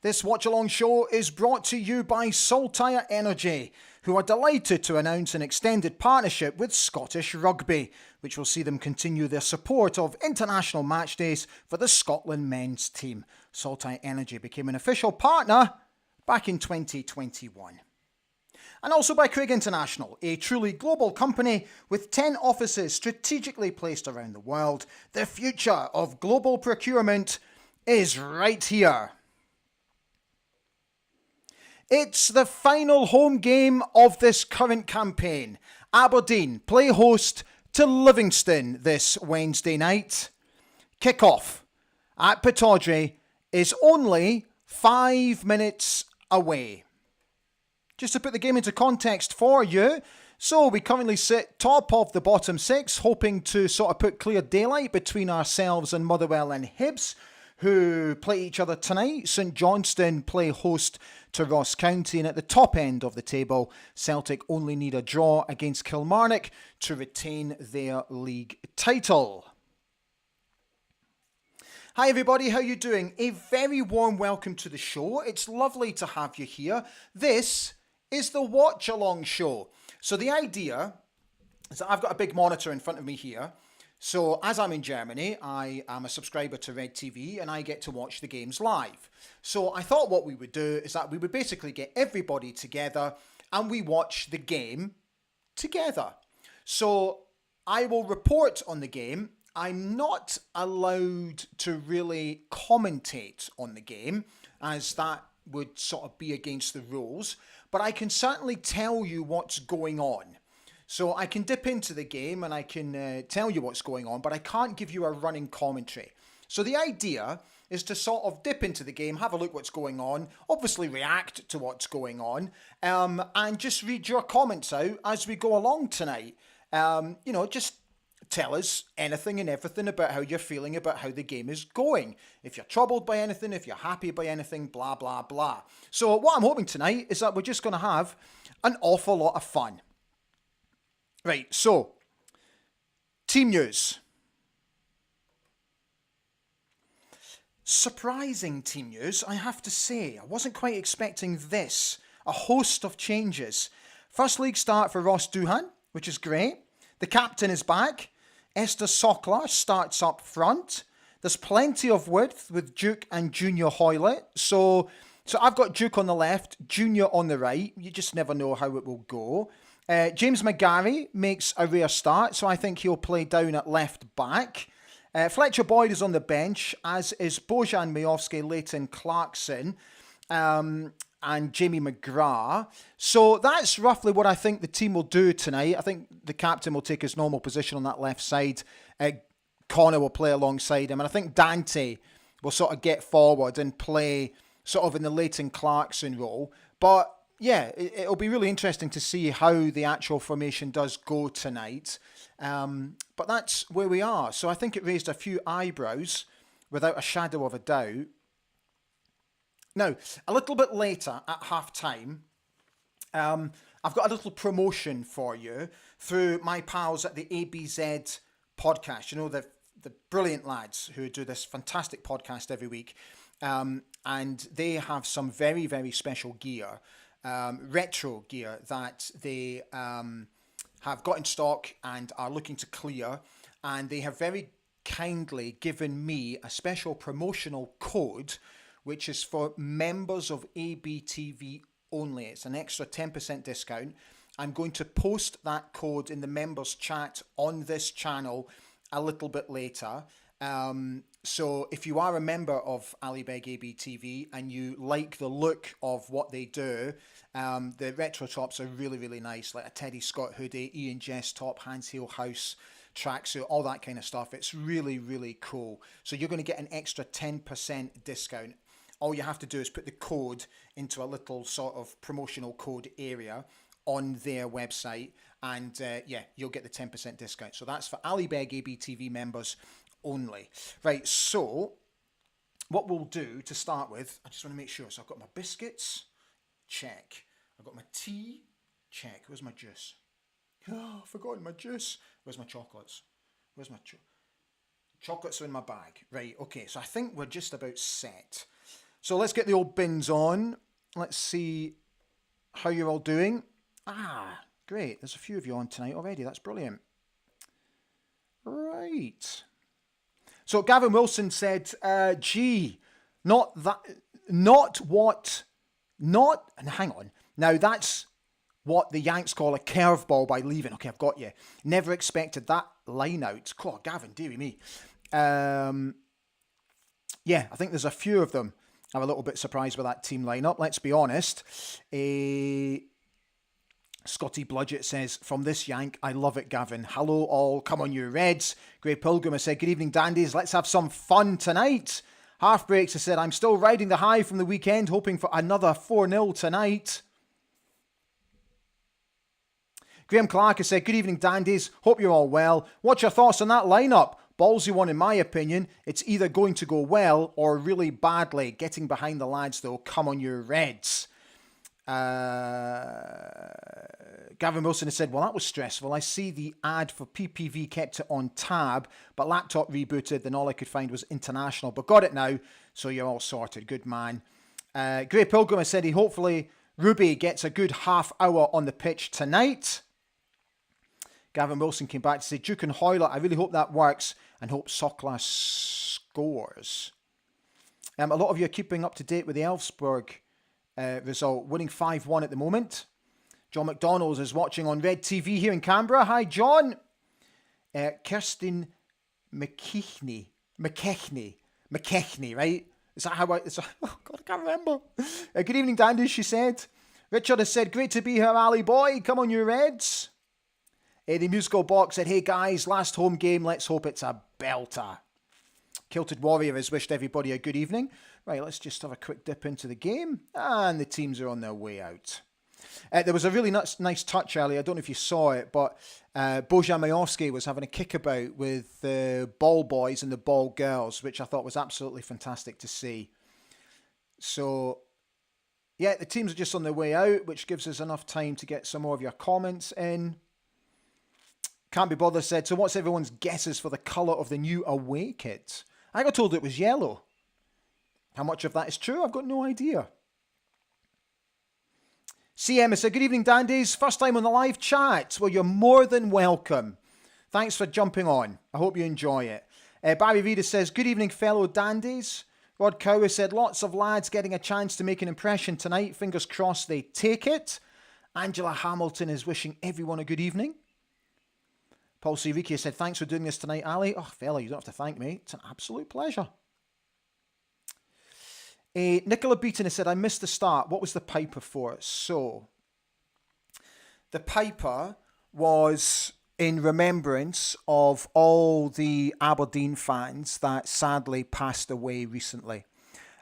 This watch-along show is brought to you by Saltire Energy, who are delighted to announce an extended partnership with Scottish Rugby, which will see them continue their support of international match days for the Scotland men's team. Saltire Energy became an official partner back in 2021. And also by Craig International, a truly global company with 10 offices strategically placed around the world. The future of global procurement is right here. It's the final home game of this current campaign. Aberdeen play host to Livingston this Wednesday night. Kickoff at Pittodrie is only 5 minutes away. Just to put the game into context for you, so we currently sit top of the bottom six, hoping to sort of put clear daylight between ourselves and Motherwell and Hibs, who play each other tonight. St Johnstone play host to Ross County, and at the top end of the table, Celtic only need a draw against Kilmarnock to retain their league title. Hi everybody, how you doing? A very warm welcome to the show. It's lovely to have you here. This is the Watch Along Show. So the idea is that I've got a big monitor in front of me here. So as I'm in Germany, I am a subscriber to Red TV and I get to watch the games live. So I thought what we would do is that we would basically get everybody together and we watch the game together. So I will report on the game. I'm not allowed to really commentate on the game, as that would sort of be against the rules, but I can certainly tell you what's going on. So I can dip into the game and I can tell you what's going on, but I can't give you a running commentary. So the idea is to sort of dip into the game, have a look what's going on, obviously react to what's going on, and just read your comments out as we go along tonight. Just tell us anything and everything about how you're feeling about how the game is going. If you're troubled by anything, if you're happy by anything, blah, blah, blah. So what I'm hoping tonight is that we're just going to have an awful lot of fun. Right, so, team news. Surprising team news, I have to say. I wasn't quite expecting this. A host of changes. First league start for Ross Doohan, which is great. The captain is back. Esther Sokler starts up front. There's plenty of width with Duke and Junior Hoylett. So I've got Duke on the left, Junior on the right. You just never know how it will go. James McGarry makes a rare start, so I think he'll play down at left back. Fletcher Boyd is on the bench, as is Bojan Majowski, Leighton Clarkson, and Jamie McGrath. So that's roughly what I think the team will do tonight. I think the captain will take his normal position on that left side. Connor will play alongside him. And I think Dante will sort of get forward and play sort of in the Leighton Clarkson role. But yeah, it'll be really interesting to see how the actual formation does go tonight. But that's where we are. So I think it raised a few eyebrows without a shadow of a doubt. Now, a little bit later at half-time, I've got a little promotion for you through my pals at the ABZ podcast. You know, the brilliant lads who do this fantastic podcast every week. And they have some very, very special gear, retro gear that they have got in stock and are looking to clear. And they have very kindly given me a special promotional code, which is for members of ABTV only. It's an extra 10% discount. I'm going to post that code in the members chat on this channel a little bit later. So if you are a member of Alibeg ABTV and you like the look of what they do, the retro tops are really, really nice, like a Teddy Scott hoodie, Ian Jess top, Hans Heel House tracksuit, all that kind of stuff. It's really, really cool. So you're going to get an extra 10% discount. All you have to do is put the code into a little sort of promotional code area on their website, and you'll get the 10% discount. So that's for Alibeg ABTV members only. Right, so what we'll do to start with, I just want to make sure. So I've got my biscuits, check. I've got my tea, check. Where's my juice? Oh, I've forgotten my juice. Where's my chocolates? Where's my chocolates are in my bag. Right, okay, so I think we're just about set. So let's get the old bins on. Let's see how you're all doing. Great. There's a few of you on tonight already. That's brilliant. Right. So Gavin Wilson said, hang on. Now that's what the Yanks call a curveball by leaving. Okay, I've got you. Never expected that line out. Oh, Gavin, dearie me. Yeah, I think there's a few of them. I'm a little bit surprised with that team lineup. Let's be honest. Scotty Bludgett says, from this Yank, I love it, Gavin. Hello all, come on you Reds. Grey Pilgrim has said, good evening, dandies. Let's have some fun tonight. Half Breaks has said, I'm still riding the high from the weekend, hoping for another 4-0 tonight. Graham Clark has said, good evening, dandies. Hope you're all well. What's your thoughts on that lineup? Ballsy one in my opinion. It's either going to go well or really badly. Getting behind the lads though, come on you Reds. Gavin Wilson has said, well, that was stressful. I see the ad for PPV kept it on tab, but laptop rebooted, then all I could find was international. But got it now, so you're all sorted. Good man. Grey Pilgrim has said hopefully Ruby gets a good half hour on the pitch tonight. Gavin Wilson came back to say, Duke and Hoylett, I really hope that works and hope Soklas scores. A lot of you are keeping up to date with the Elfsborg result, winning 5-1 at the moment. John McDonald is watching on Red TV here in Canberra. Hi, John. Kirsten McKechnie, right? Is that how oh God, I can't remember. Good evening, Dandy, she said. Richard has said, great to be here, Ali boy. Come on, you Reds. The musical box said, hey guys, last home game. Let's hope it's a belter. Kilted Warrior has wished everybody a good evening. Right, let's just have a quick dip into the game. And the teams are on their way out. There was a really nice touch earlier. I don't know if you saw it, but Bojan Majowski was having a kickabout with the ball boys and the ball girls, which I thought was absolutely fantastic to see. So, yeah, the teams are just on their way out, which gives us enough time to get some more of your comments in. Can't be bothered said, so what's everyone's guesses for the colour of the new away kit? I got told it was yellow. How much of that is true? I've got no idea. CM has said, good evening, dandies. First time on the live chat. Well, you're more than welcome. Thanks for jumping on. I hope you enjoy it. Barry Reeder says, good evening, fellow dandies. Rod Cow has said, lots of lads getting a chance to make an impression tonight. Fingers crossed they take it. Angela Hamilton is wishing everyone a good evening. Paul Siriki said, thanks for doing this tonight, Ali. Oh, fella, you don't have to thank me. It's an absolute pleasure. Nicola Beaton has said, I missed the start. What was the Piper for? So, the Piper was in remembrance of all the Aberdeen fans that sadly passed away recently.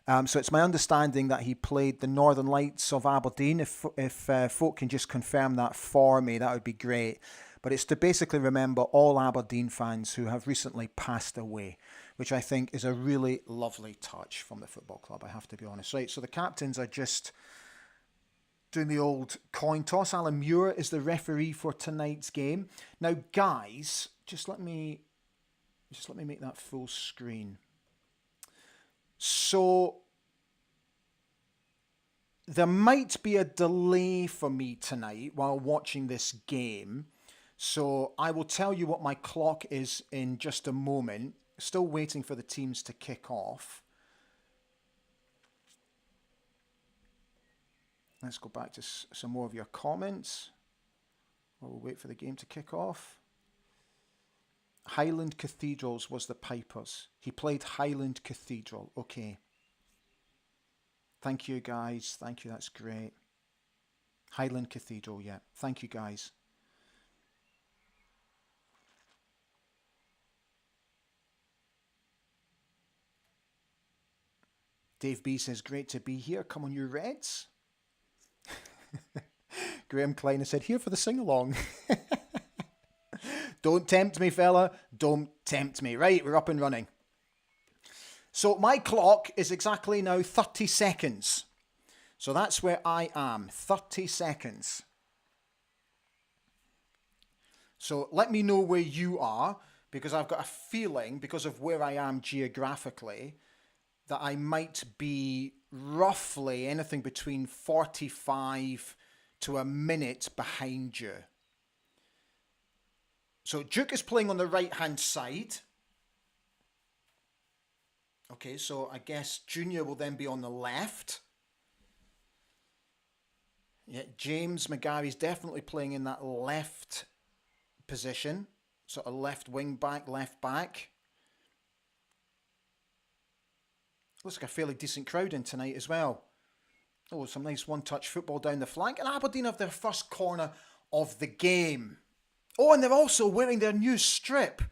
So it's my understanding that he played the Northern Lights of Aberdeen. If folk can just confirm that for me, that would be great. But it's to basically remember all Aberdeen fans who have recently passed away, which I think is a really lovely touch from the football club, I have to be honest. Right, so the captains are just doing the old coin toss. Alan Muir is the referee for tonight's game. Now, guys, just let me make that full screen. So there might be a delay for me tonight while watching this game. So I will tell you what my clock is in just a moment. Still waiting for the teams to kick off. Let's go back to some more of your comments while we wait for the game to kick off. Highland Cathedrals was the Pipers. He played Highland Cathedral. Okay. Thank you, guys. Thank you. That's great. Highland Cathedral, yeah. Thank you, guys. Dave B says, great to be here. Come on, you Reds. Graham Klein has said, here for the sing-along. Don't tempt me, fella. Don't tempt me. Right, we're up and running. So my clock is exactly now 30 seconds. So that's where I am. 30 seconds. So let me know where you are, because I've got a feeling, because of where I am geographically, that I might be roughly anything between 45 to a minute behind you. So Duke is playing on the right-hand side. Okay, so I guess Junior will then be on the left. Yeah, James McGarry's definitely playing in that left position. Sort of left wing back, left back. Looks like a fairly decent crowd in tonight as well. Oh, some nice one-touch football down the flank. And Aberdeen have their first corner of the game. Oh, and they're also wearing their new strip.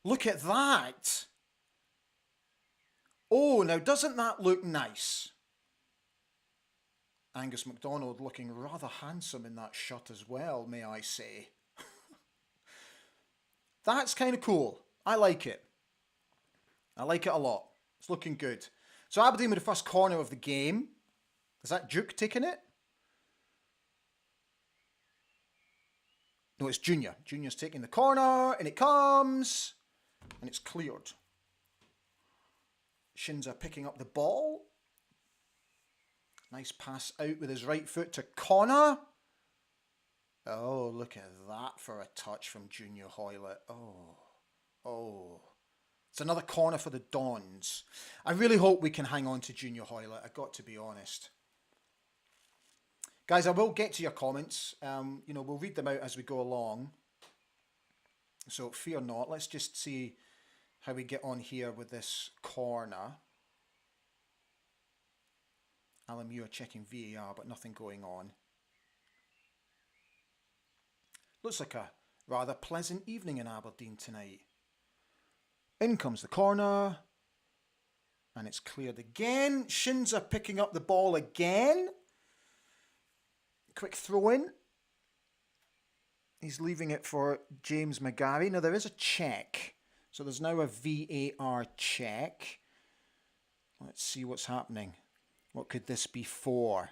Look at that. Oh, now doesn't that look nice? Angus MacDonald looking rather handsome in that shirt as well, may I say. That's kind of cool. I like it. I like it a lot. It's looking good. So Aberdeen with the first corner of the game. Is that Duke taking it? No, it's Junior. Junior's taking the corner, and it comes, and it's cleared. Shinza picking up the ball. Nice pass out with his right foot to Connor. Oh, look at that for a touch from Junior Hoylett. Oh. It's another corner for the Dons. I really hope we can hang on to Junior Hoylett. I've got to be honest. Guys, I will get to your comments. We'll read them out as we go along. So fear not. Let's just see how we get on here with this corner. Alan Muir checking VAR, but nothing going on. Looks like a rather pleasant evening in Aberdeen tonight. In comes the corner. And it's cleared again. Shinza picking up the ball again. Quick throw in. He's leaving it for James McGarry. Now there is a check. So there's now a VAR check. Let's see what's happening. What could this be for?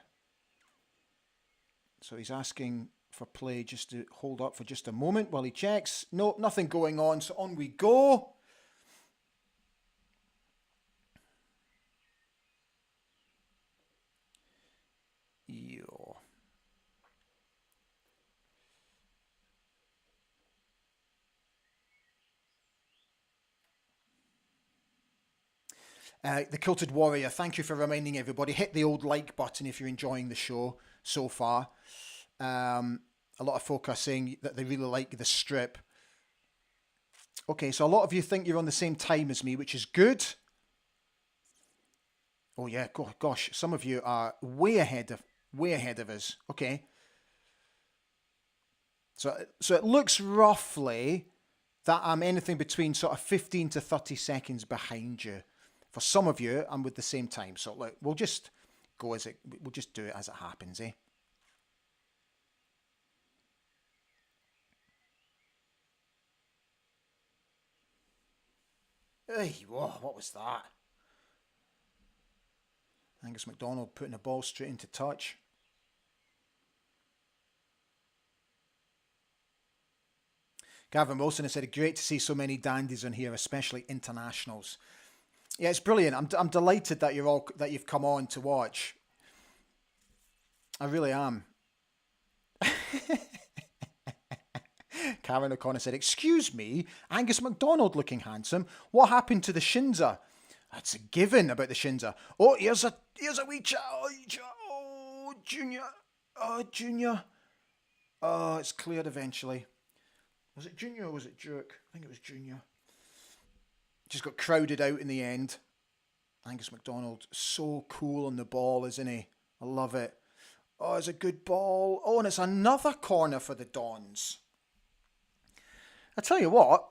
So he's asking for play just to hold up for just a moment while he checks. No, nothing going on. So on we go. Yo. The Kilted Warrior, thank you for reminding everybody. Hit the old like button if you're enjoying the show so far. A lot of folk are saying that they really like the strip. Okay, so a lot of you think you're on the same time as me, which is good. Oh yeah, gosh, some of you are way ahead of us. Okay. So it looks roughly that I'm anything between sort of 15 to 30 seconds behind you. For some of you, I'm with the same time. So look, we'll just go as it. We'll just do it as it happens, eh? Hey, whoa, what was that? Angus MacDonald putting the ball straight into touch. Gavin Wilson has said, great to see so many dandies on here, especially internationals. Yeah, it's brilliant. I'm delighted that you've come on to watch. I really am. Karen O'Connor said, excuse me, Angus MacDonald looking handsome. What happened to the Shinza? That's a given about the Shinza. Oh, here's a wee chat. Oh, Junior. Oh, Junior. Oh, it's cleared eventually. Was it Junior or was it Duke? I think it was Junior. Just got crowded out in the end. Angus MacDonald, so cool on the ball, isn't he? I love it. Oh, it's a good ball. Oh, and it's another corner for the Dons. I tell you what,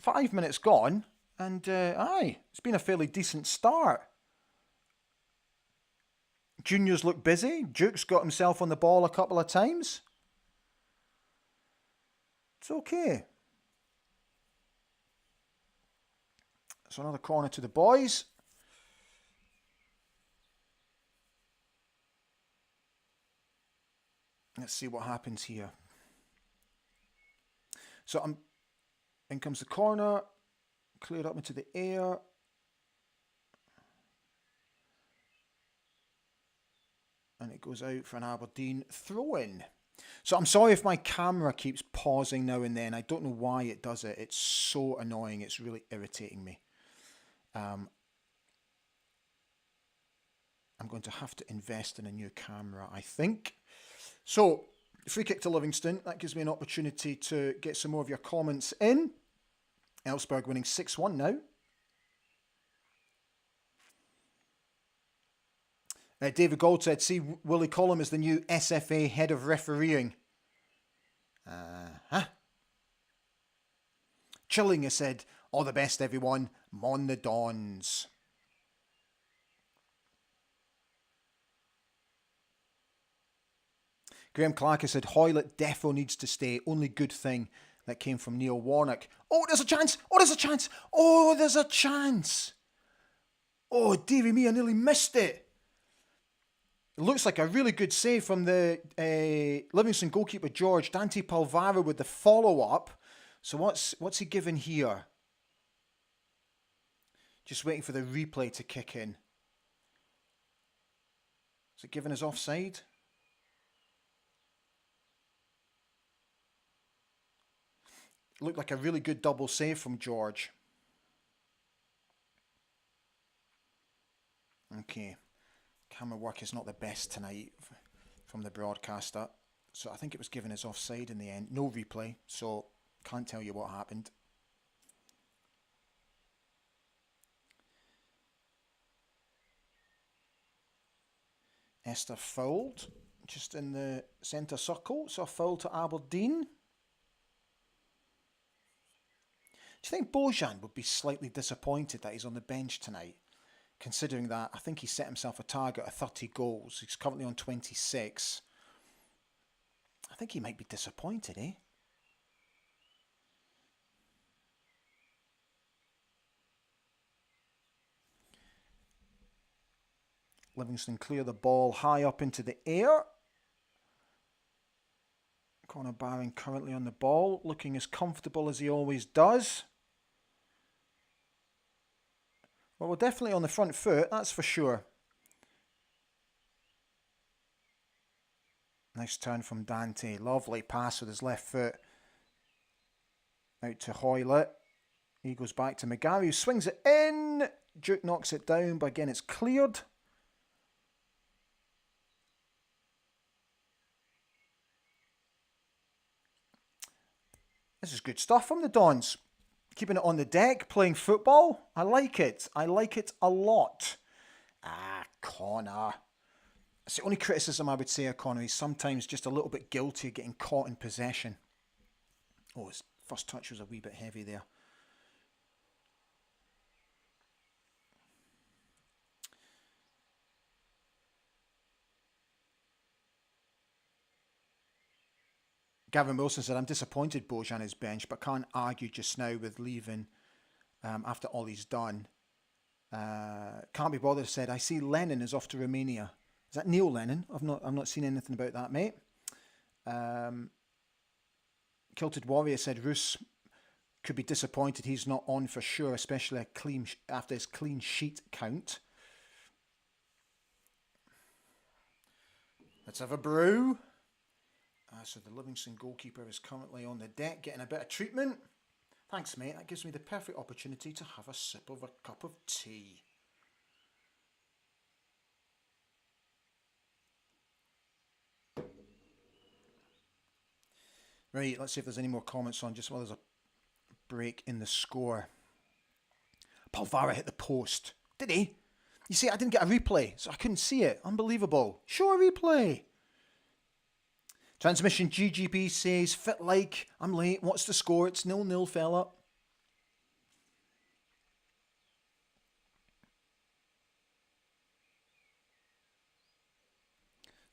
5 minutes gone, and it's been a fairly decent start. Junior's looked busy. Duke's got himself on the ball a couple of times. It's okay. So another corner to the boys. Let's see what happens here. So in comes the corner, cleared up into the air. And it goes out for an Aberdeen throw-in. So I'm sorry if my camera keeps pausing now and then. I don't know why it does it. It's so annoying. It's really irritating me. I'm going to have to invest in a new camera, I think. So, free kick to Livingston. That gives me an opportunity to get some more of your comments in. Elfsborg winning 6-1 now. David Gold said, see Willie Collum as the new SFA head of refereeing. Chilling has said, all the best everyone, Mon the Dons. Graham Clark has said, Hoylett defo needs to stay. Only good thing that came from Neil Warnock. Oh, there's a chance. Oh, there's a chance. Oh, there's a chance. Oh, dearie me, I nearly missed it. It looks like a really good save from the Livingston goalkeeper, George. Dante Palvara with the follow-up. So what's he given here? Just waiting for the replay to kick in. Is it given as offside? It looked like a really good double save from George. Okay. Camera work is not the best tonight from the broadcaster. So I think it was given as offside in the end. No replay, so can't tell you what happened. Esther fouled just in the centre circle. So a foul to Aberdeen. Do you think Bojan would be slightly disappointed that he's on the bench tonight? Considering that I think he set himself a target of 30 goals. He's currently on 26. I think he might be disappointed, eh? Livingston clear the ball high up into the air. Conor Barron currently on the ball, looking as comfortable as he always does. Well, we're definitely on the front foot, that's for sure. Nice turn from Dante. Lovely pass with his left foot. Out to Hoylett. He goes back to McGarry, who swings it in. Duke knocks it down, but again it's cleared. This is good stuff from the Dons. Keeping it on the deck, playing football. I like it. I like it a lot. Connor. That's the only criticism I would say of Connor. He's sometimes just a little bit guilty of getting caught in possession. Oh, his first touch was a wee bit heavy there. Gavin Wilson said, I'm disappointed Bojan is bench, but can't argue just now with leaving after all he's done. Can't be bothered said, I see Lennon is off to Romania. Is that Neil Lennon? I've not seen anything about that, mate. Kilted Warrior said, Roos could be disappointed he's not on for sure, especially after his clean sheet count. Let's have a brew. So the Livingston goalkeeper is currently on the deck getting a bit of treatment. Thanks, mate. That gives me the perfect opportunity to have a sip of a cup of tea. Right, let's see if there's any more comments on just while there's a break in the score. Palvara hit the post. Did he? You see, I didn't get a replay, so I couldn't see it. Unbelievable. Show a replay. Transmission GGB says, fit like, I'm late, what's the score? It's 0-0, fella.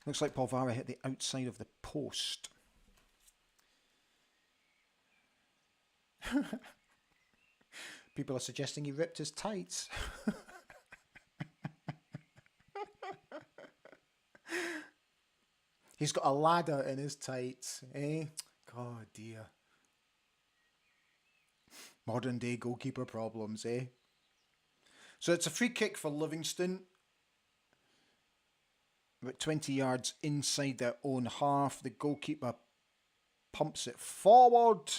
Looks like Palvara hit the outside of the post. People are suggesting he ripped his tights. He's got a ladder in his tights, eh? God dear. Modern day goalkeeper problems, eh? So it's a free kick for Livingston. about 20 yards inside their own half. The goalkeeper pumps it forward,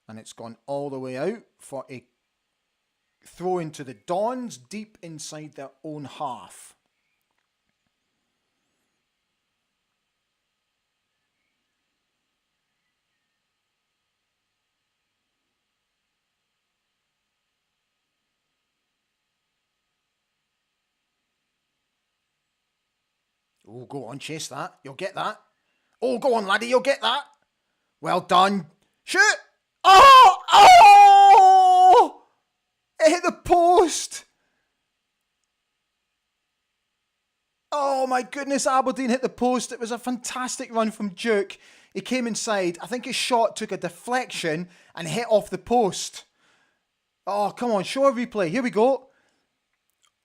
and it's gone all the way out for a throw into the Dons deep inside their own half. Oh, go on, chase that. You'll get that. Oh, go on, laddie, you'll get that. Well done. Shoot! Oh! Oh! It hit the post. Oh my goodness, Aberdeen hit the post. It was a fantastic run from Duke. He came inside. I think his shot took a deflection and hit off the post. Oh, come on, show a replay. Here we go.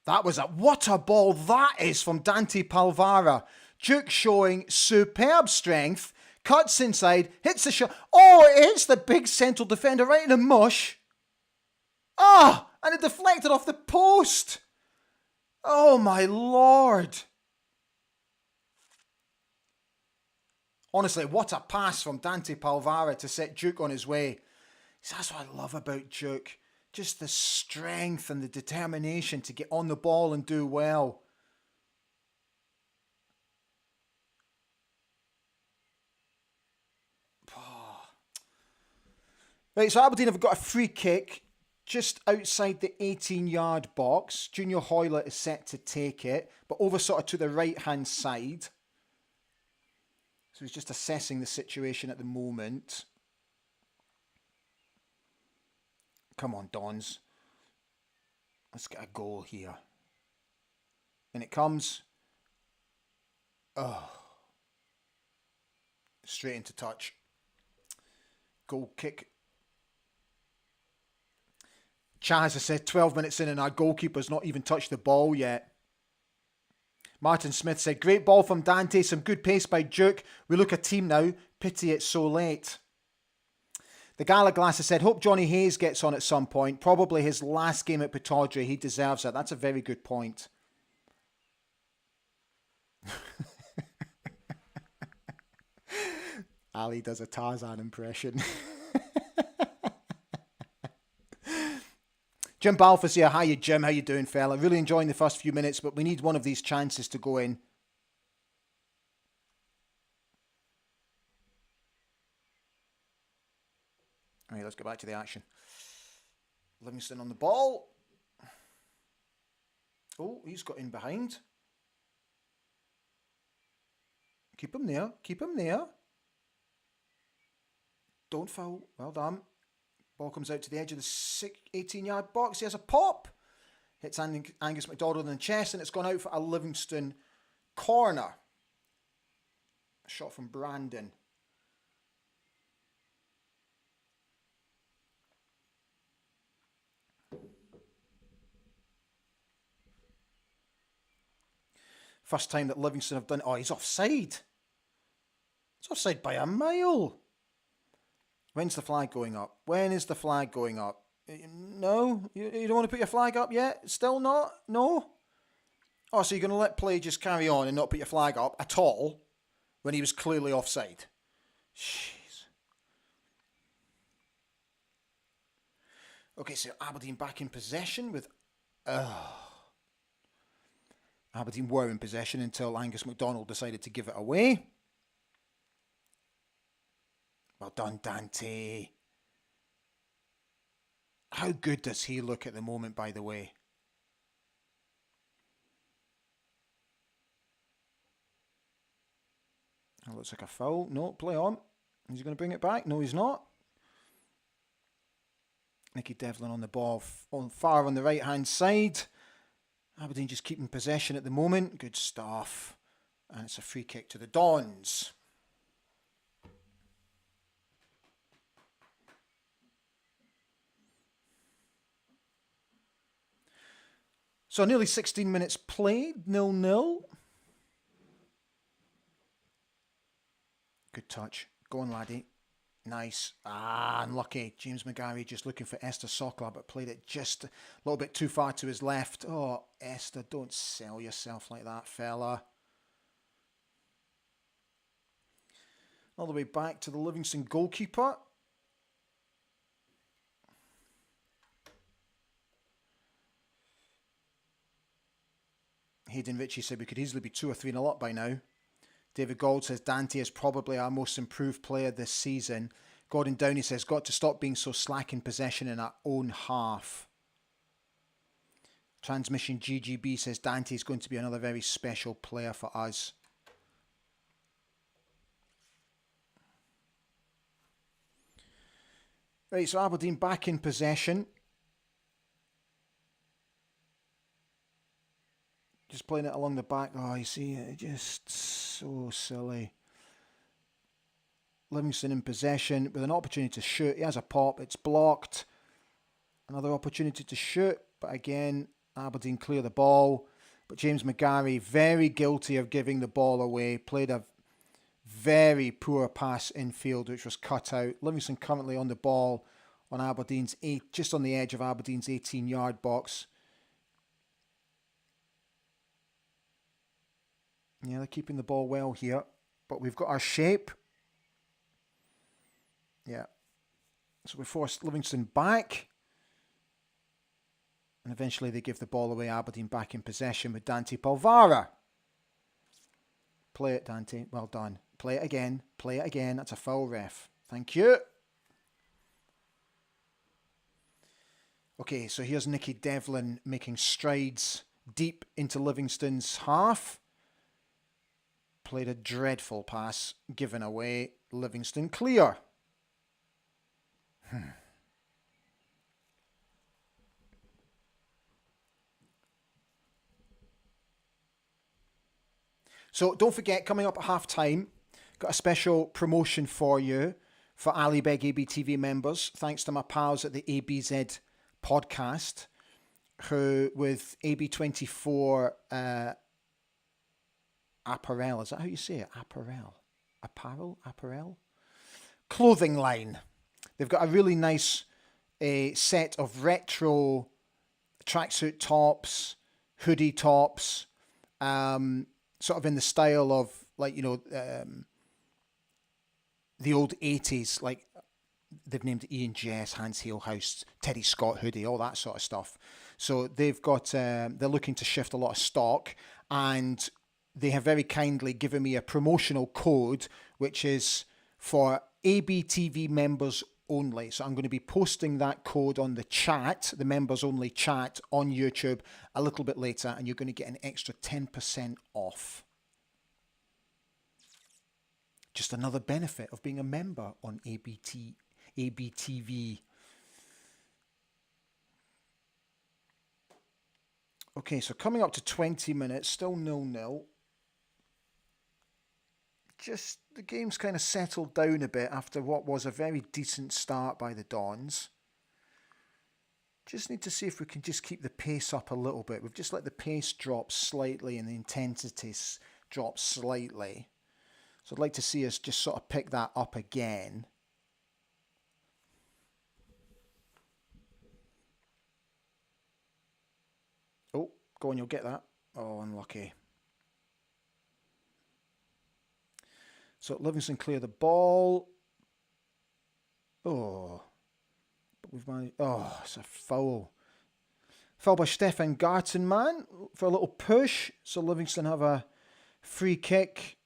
That was what a ball that is from Dante Palvara. Duke showing superb strength. Cuts inside, hits the shot. Oh, it hits the big central defender right in the mush. Ah, and it deflected off the post. Oh my lord. Honestly, what a pass from Dante Palvara to set Duke on his way. That's what I love about Duke. Just the strength and the determination to get on the ball and do well. Oh. Right, so Aberdeen have got a free kick just outside the 18-yard box. Junior Hoylett is set to take it, but over sort of to the right-hand side. So he's just assessing the situation at the moment. Come on, Dons. Let's get a goal here. And it comes. Oh. Straight into touch. Goal kick. Chaz has said 12 minutes in and our goalkeeper's not even touched the ball yet. Martin Smith said, great ball from Dante, some good pace by Duke. We look a team now. Pity it's so late. The Gallaglass has said, hope Johnny Hayes gets on at some point. Probably his last game at Pittodrie. He deserves it. That's a very good point. Ali does a Tarzan impression. Jim Balfour's here. Hiya, Jim. How you doing, fella? Really enjoying the first few minutes, but we need one of these chances to go in. All right, let's go back to the action. Livingston on the ball. Oh, he's got in behind. Keep him there. Keep him there. Don't foul. Well done. Ball comes out to the edge of the 18-yard box. He has a pop. Hits Angus McDonald in the chest, and it's gone out for a Livingston corner. A shot from Brandon. First time that Livingston have done. Oh, he's offside. He's offside by a mile. When's the flag going up? When is the flag going up? No? You don't want to put your flag up yet? Still not? No? Oh, so you're going to let play just carry on and not put your flag up at all when he was clearly offside? Jeez. Okay, so Aberdeen back in possession with... Aberdeen were in possession until Angus McDonald decided to give it away. Well done, Dante. How good does he look at the moment, by the way? That looks like a foul. No, play on. Is he going to bring it back? No, he's not. Nicky Devlin on the ball, far on the right-hand side. Aberdeen just keeping possession at the moment. Good stuff. And it's a free kick to the Dons. So nearly 16 minutes played, 0-0. Good touch. Go on, laddie. Nice. Unlucky. James McGarry just looking for Esther Sokla, but played it just a little bit too far to his left. Oh, Esther, don't sell yourself like that, fella. All the way back to the Livingston goalkeeper. Hayden Ritchie said we could easily be 2 or 3-0 up by now. David Gold says Dante is probably our most improved player this season. Gordon Downey says got to stop being so slack in possession in our own half. Transmission GGB says Dante is going to be another very special player for us. Right, so Aberdeen back in possession. Just playing it along the back. Oh, you see, just so silly. Livingston in possession with an opportunity to shoot. He has a pop. It's blocked. Another opportunity to shoot. But again, Aberdeen clear the ball. But James McGarry, very guilty of giving the ball away. Played a very poor pass infield, which was cut out. Livingston currently on the ball on Aberdeen's just on the edge of Aberdeen's 18-yard box. Yeah, they're keeping the ball well here. But we've got our shape. Yeah. So we force Livingston back. And eventually they give the ball away. Aberdeen back in possession with Dante Polvara. Play it, Dante. Well done. Play it again. Play it again. That's a foul, ref. Thank you. Okay, so here's Nicky Devlin making strides deep into Livingston's half. Played a dreadful pass, given away. Livingston clear. So don't forget, coming up at half time, got a special promotion for you for Alibeg ABTV members, thanks to my pals at the ABZ podcast, who with AB24 apparel, is that how you say it? Apparel? Clothing line. They've got a really nice set of retro tracksuit tops, hoodie tops, sort of in the style of, like, you know, the old 80s, like they've named Ian Jess, Hans Heelhouse, Teddy Scott hoodie, all that sort of stuff. So they've got, they're looking to shift a lot of stock, and they have very kindly given me a promotional code, which is for ABTV members only. So I'm going to be posting that code on the chat, the members only chat on YouTube a little bit later, and you're going to get an extra 10% off. Just another benefit of being a member on ABTV. Okay, so coming up to 20 minutes, still 0-0. Just the game's kind of settled down a bit after what was a very decent start by the Dons. Just need to see if we can just keep the pace up a little bit. We've just let the pace drop slightly and the intensity drop slightly. So I'd like to see us just sort of pick that up again. Oh, go on, you'll get that. Oh, unlucky. So Livingston clear the ball. Oh, but we've managed. Oh, it's a foul. Foul by Stefan Gartenmann for a little push. So Livingston have a free kick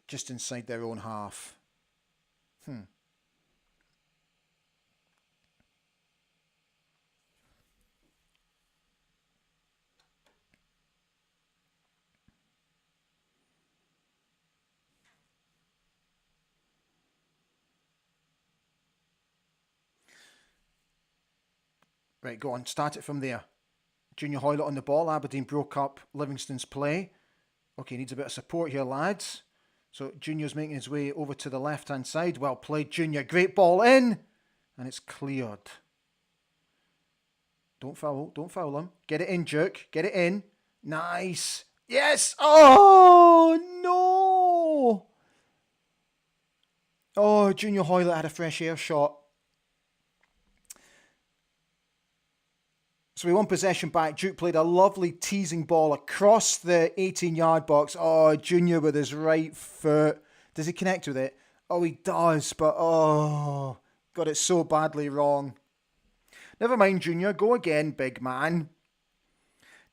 just inside their own half. Right, go on. Start it from there. Junior Hoylett on the ball. Aberdeen broke up Livingston's play. Okay, needs a bit of support here, lads. So Junior's making his way over to the left-hand side. Well played, Junior. Great ball in. And it's cleared. Don't foul him. Get it in, Duke. Get it in. Nice. Yes. Oh, no. Oh, Junior Hoylett had a fresh air shot. So we won possession back. Duke played a lovely teasing ball across the 18-yard box. Oh, Junior with his right foot Does he connect with it? Oh, he does, but oh, got it so badly wrong. Never mind, Junior. Go again, big man.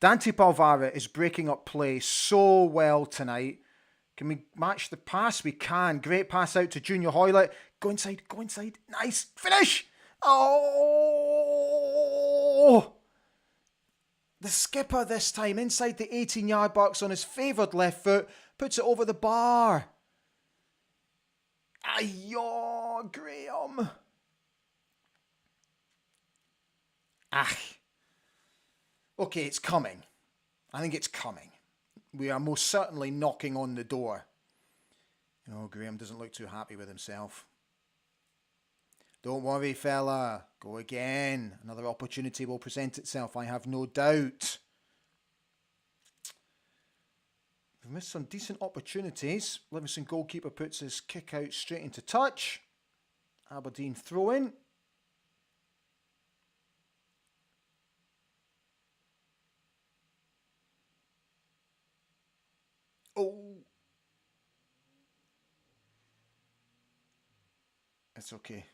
Dante Palvara is breaking up play so well tonight. Can we match the pass? We can. Great pass out to Junior Hoylett. Go inside. Go inside. Nice. Finish. Oh! The skipper this time inside the 18-yard box on his favoured left foot. Puts it over the bar. Ayo, Graham. Okay, it's coming. I think it's coming. We are most certainly knocking on the door. Oh, Graham doesn't look too happy with himself. Don't worry, fella. Go again. Another opportunity will present itself, I have no doubt. We've missed some decent opportunities. Livingston goalkeeper puts his kick out straight into touch. Aberdeen throw in. Oh. It's okay.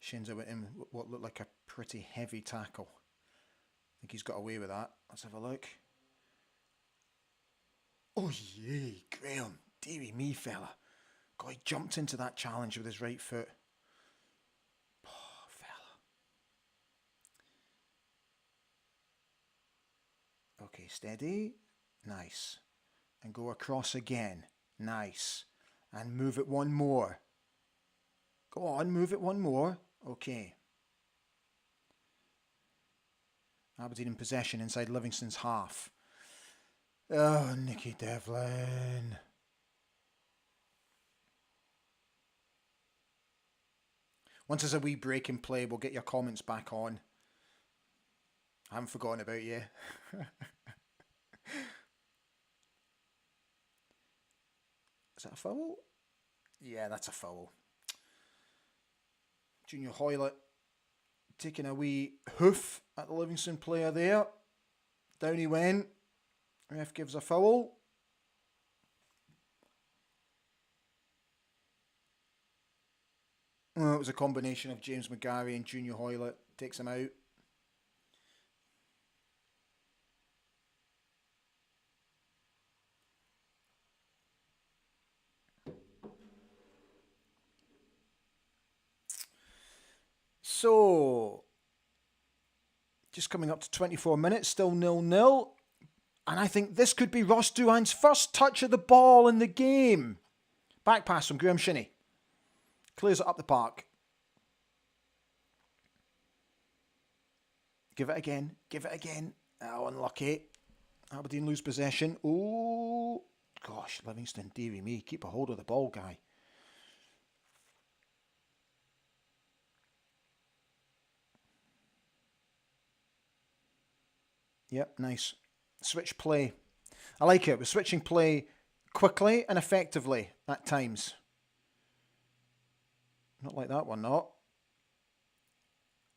Shinza went in what looked like a pretty heavy tackle. I think he's got away with that. Let's have a look. Oh, yay, Graham. Deary me, fella. God, he jumped into that challenge with his right foot. Oh, fella. Okay, steady. Nice. And go across again. Nice. And move it one more. Go on, move it one more. Okay. Aberdeen in possession inside Livingston's half. Oh, Nicky Devlin. Once there's a wee break in play, we'll get your comments back on. I haven't forgotten about you. Is that a foul? Yeah, that's a foul. Junior Hoylett taking a wee hoof at the Livingston player there. Down he went. Ref gives a foul. Oh, it was a combination of James McGarry and Junior Hoylett. Takes him out. So, just coming up to 24 minutes, still 0-0. And I think this could be Ross Doohan's first touch of the ball in the game. Back pass from Graham Shinney. Clears it up the park. Give it again. Give it again. Oh, unlucky. Aberdeen lose possession. Oh, gosh, Livingston, dearie me. Keep a hold of the ball, guy. Yep, nice. Switch play. I like it. We're switching play quickly and effectively at times. Not like that one, not.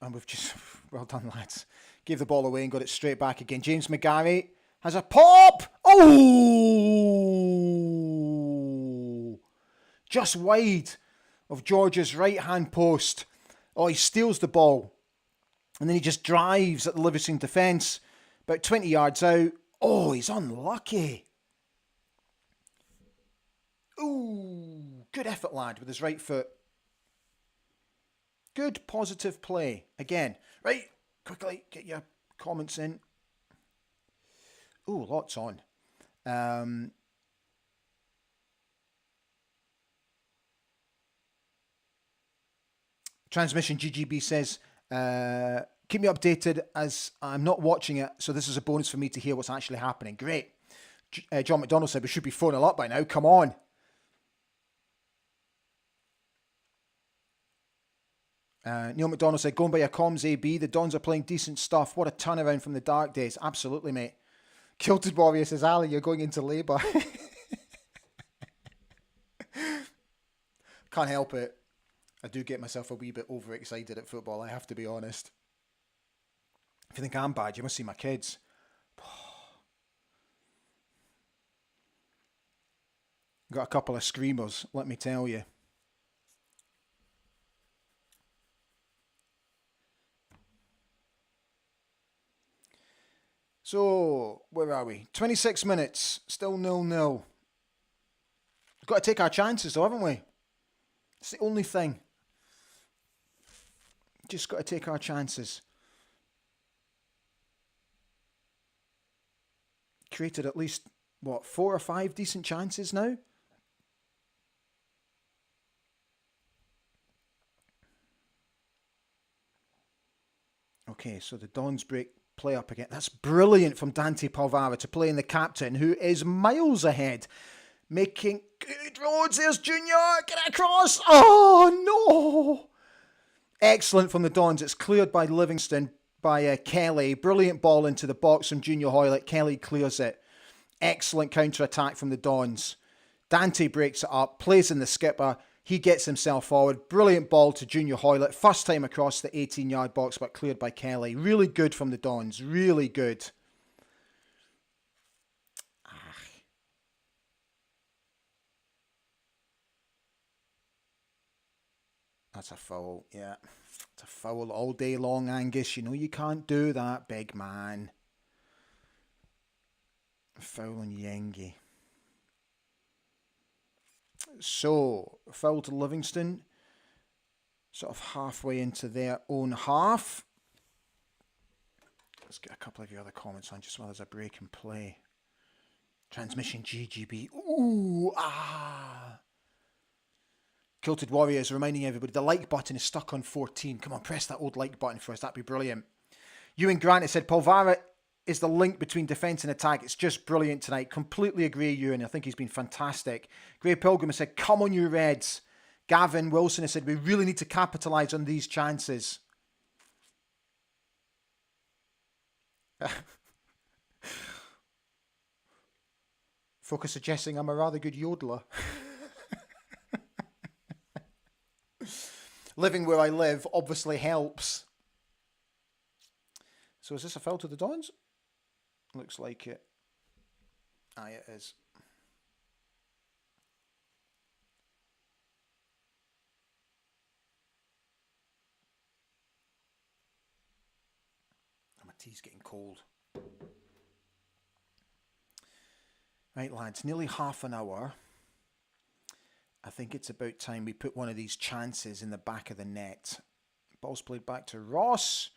And we've just... Well done, lads. Gave the ball away and got it straight back again. James McGarry has a pop. Oh! Just wide of George's right-hand post. Oh, he steals the ball. And then he just drives at the Livingston defence. About 20 yards out. Oh, he's unlucky. Ooh, good effort, lad, with his right foot. Good, positive play. Again, right, quickly, get your comments in. Ooh, lots on. Transmission GGB says... keep me updated as I'm not watching it, so this is a bonus for me to hear what's actually happening. Great. John McDonald said we should be 4-0 up by now. Come on. Neil McDonald said, going by your comms, AB, the Dons are playing decent stuff. What a turnaround from the dark days. Absolutely, mate. Kilted Warrior says, Ali, you're going into labour. Can't help it. I do get myself a wee bit overexcited at football, I have to be honest. If you think I'm bad, you must see my kids. Got a couple of screamers, let me tell you. So, where are we? 26 minutes, still 0-0. Got to take our chances though, haven't we? It's the only thing. Just got to take our chances. Created at least, 4 or 5 decent chances now? Okay, so the Dons break play up again. That's brilliant from Dante Polvara to play in the captain, who is miles ahead. Making good roads. There's Junior. Get it across. Oh, no. Excellent from the Dons. It's cleared by Livingston, by Kelly. Brilliant ball into the box from Junior Hoylett. Kelly clears it. Excellent counter-attack from the Dons. Dante breaks it up, plays in the skipper. He gets himself forward. Brilliant ball to Junior Hoylett. First time across the 18-yard box, but cleared by Kelly. Really good from the Dons. Really good. That's a foul, yeah. It's a foul all day long, Angus. You know you can't do that, big man. Foul on Yengi. So, foul to Livingston. Sort of halfway into their own half. Let's get a couple of your other comments on just while there's a break in play. Transmission GGB. Ooh, ah. Kilted Warriors reminding everybody the like button is stuck on 14. Come on, press that old like button for us. That'd be brilliant. Ewan Grant has said Polvara is the link between defence and attack. It's just brilliant tonight. Completely agree, Ewan. I think he's been fantastic. Grey Pilgrim has said, come on, you Reds. Gavin Wilson has said, we really need to capitalise on these chances. Focus suggesting I'm a rather good yodeler. Living where I live obviously helps. So is this a foul to the Dons? Looks like it. Aye, it is. My tea's getting cold. Right, lads, nearly half an hour. I think it's about time we put one of these chances in the back of the net. Ball's played back to Ross.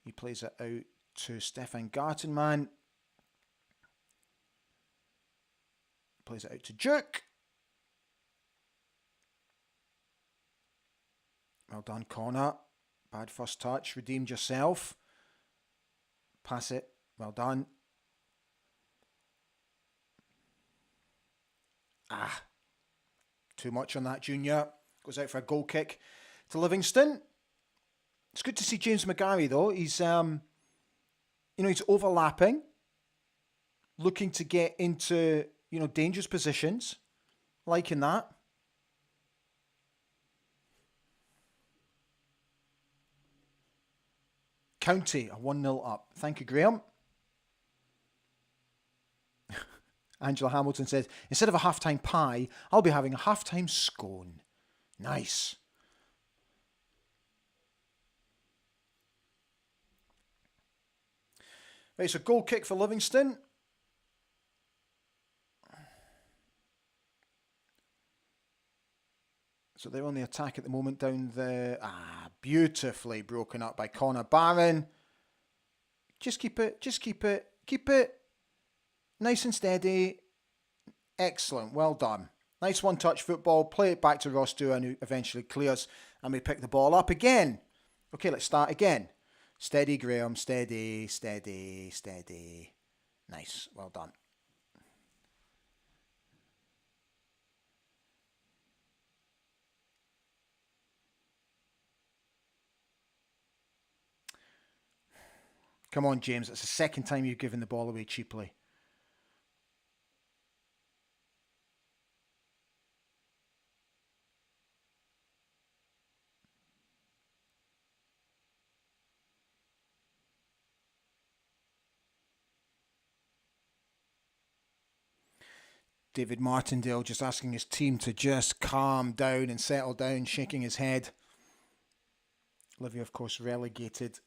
He plays it out to Stefan Gartenmann. Plays it out to Duke. Well done, Connor. Bad first touch. Redeemed yourself. Pass it. Well done. Too much on that, Junior. Goes out for a goal kick to Livingston. It's good to see James McGarry, though. He's, he's overlapping, looking to get into, dangerous positions. Liking that. County, a 1-0 up. Thank you, Graham. Angela Hamilton says, instead of a halftime pie, I'll be having a halftime scone. Nice. Right, so goal kick for Livingston. So they're on the attack at the moment down there. Beautifully broken up by Connor Barron. Just keep it. Keep it. Nice and steady. Excellent. Well done. Nice one-touch football. Play it back to Ross Doohan, who eventually clears, and we pick the ball up again. Okay, let's start again. Steady, Graham. Steady. Nice. Well done. Come on, James. It's the second time you've given the ball away cheaply. David Martindale just asking his team to just calm down and settle down, shaking his head. Livy, of course, relegated.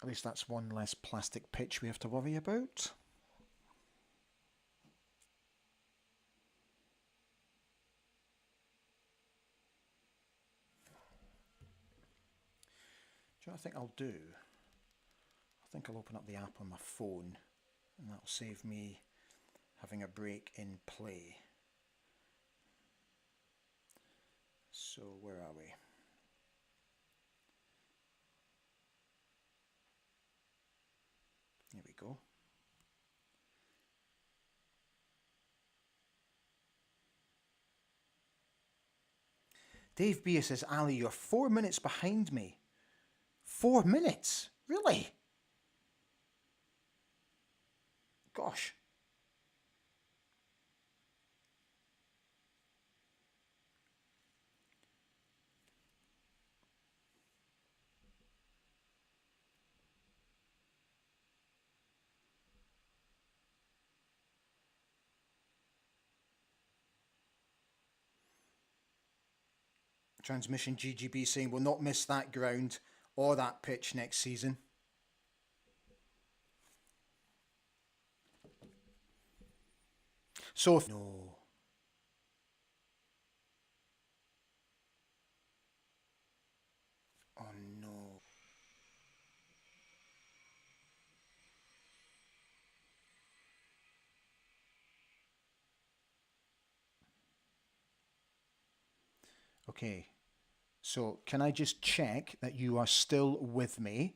At least that's one less plastic pitch we have to worry about. Do you know what I think I'll do? I think I'll open up the app on my phone, and that'll save me having a break in play. So where are we? Here we go. Dave Beer says, Ali, you're 4 minutes behind me. 4 minutes? Really? Gosh. Transmission GGB saying we'll not miss that ground or that pitch next season. So no. Oh no. Okay. So can I just check that you are still with me?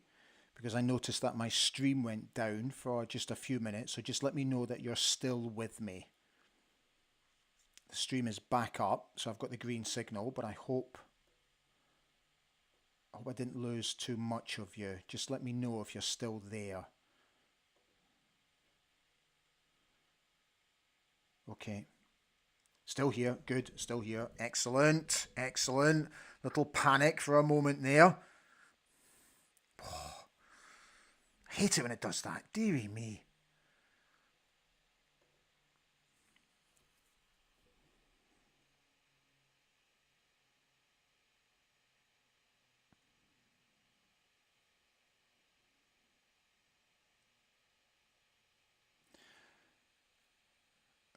Because I noticed that my stream went down for just a few minutes. So just let me know that you're still with me. The stream is back up. So I've got the green signal, but I hope I didn't lose too much of you. Just let me know if you're still there. Okay. Still here. Good. Still here. Excellent. Excellent. Little panic for a moment there. Oh, I hate it when it does that. Dearie me.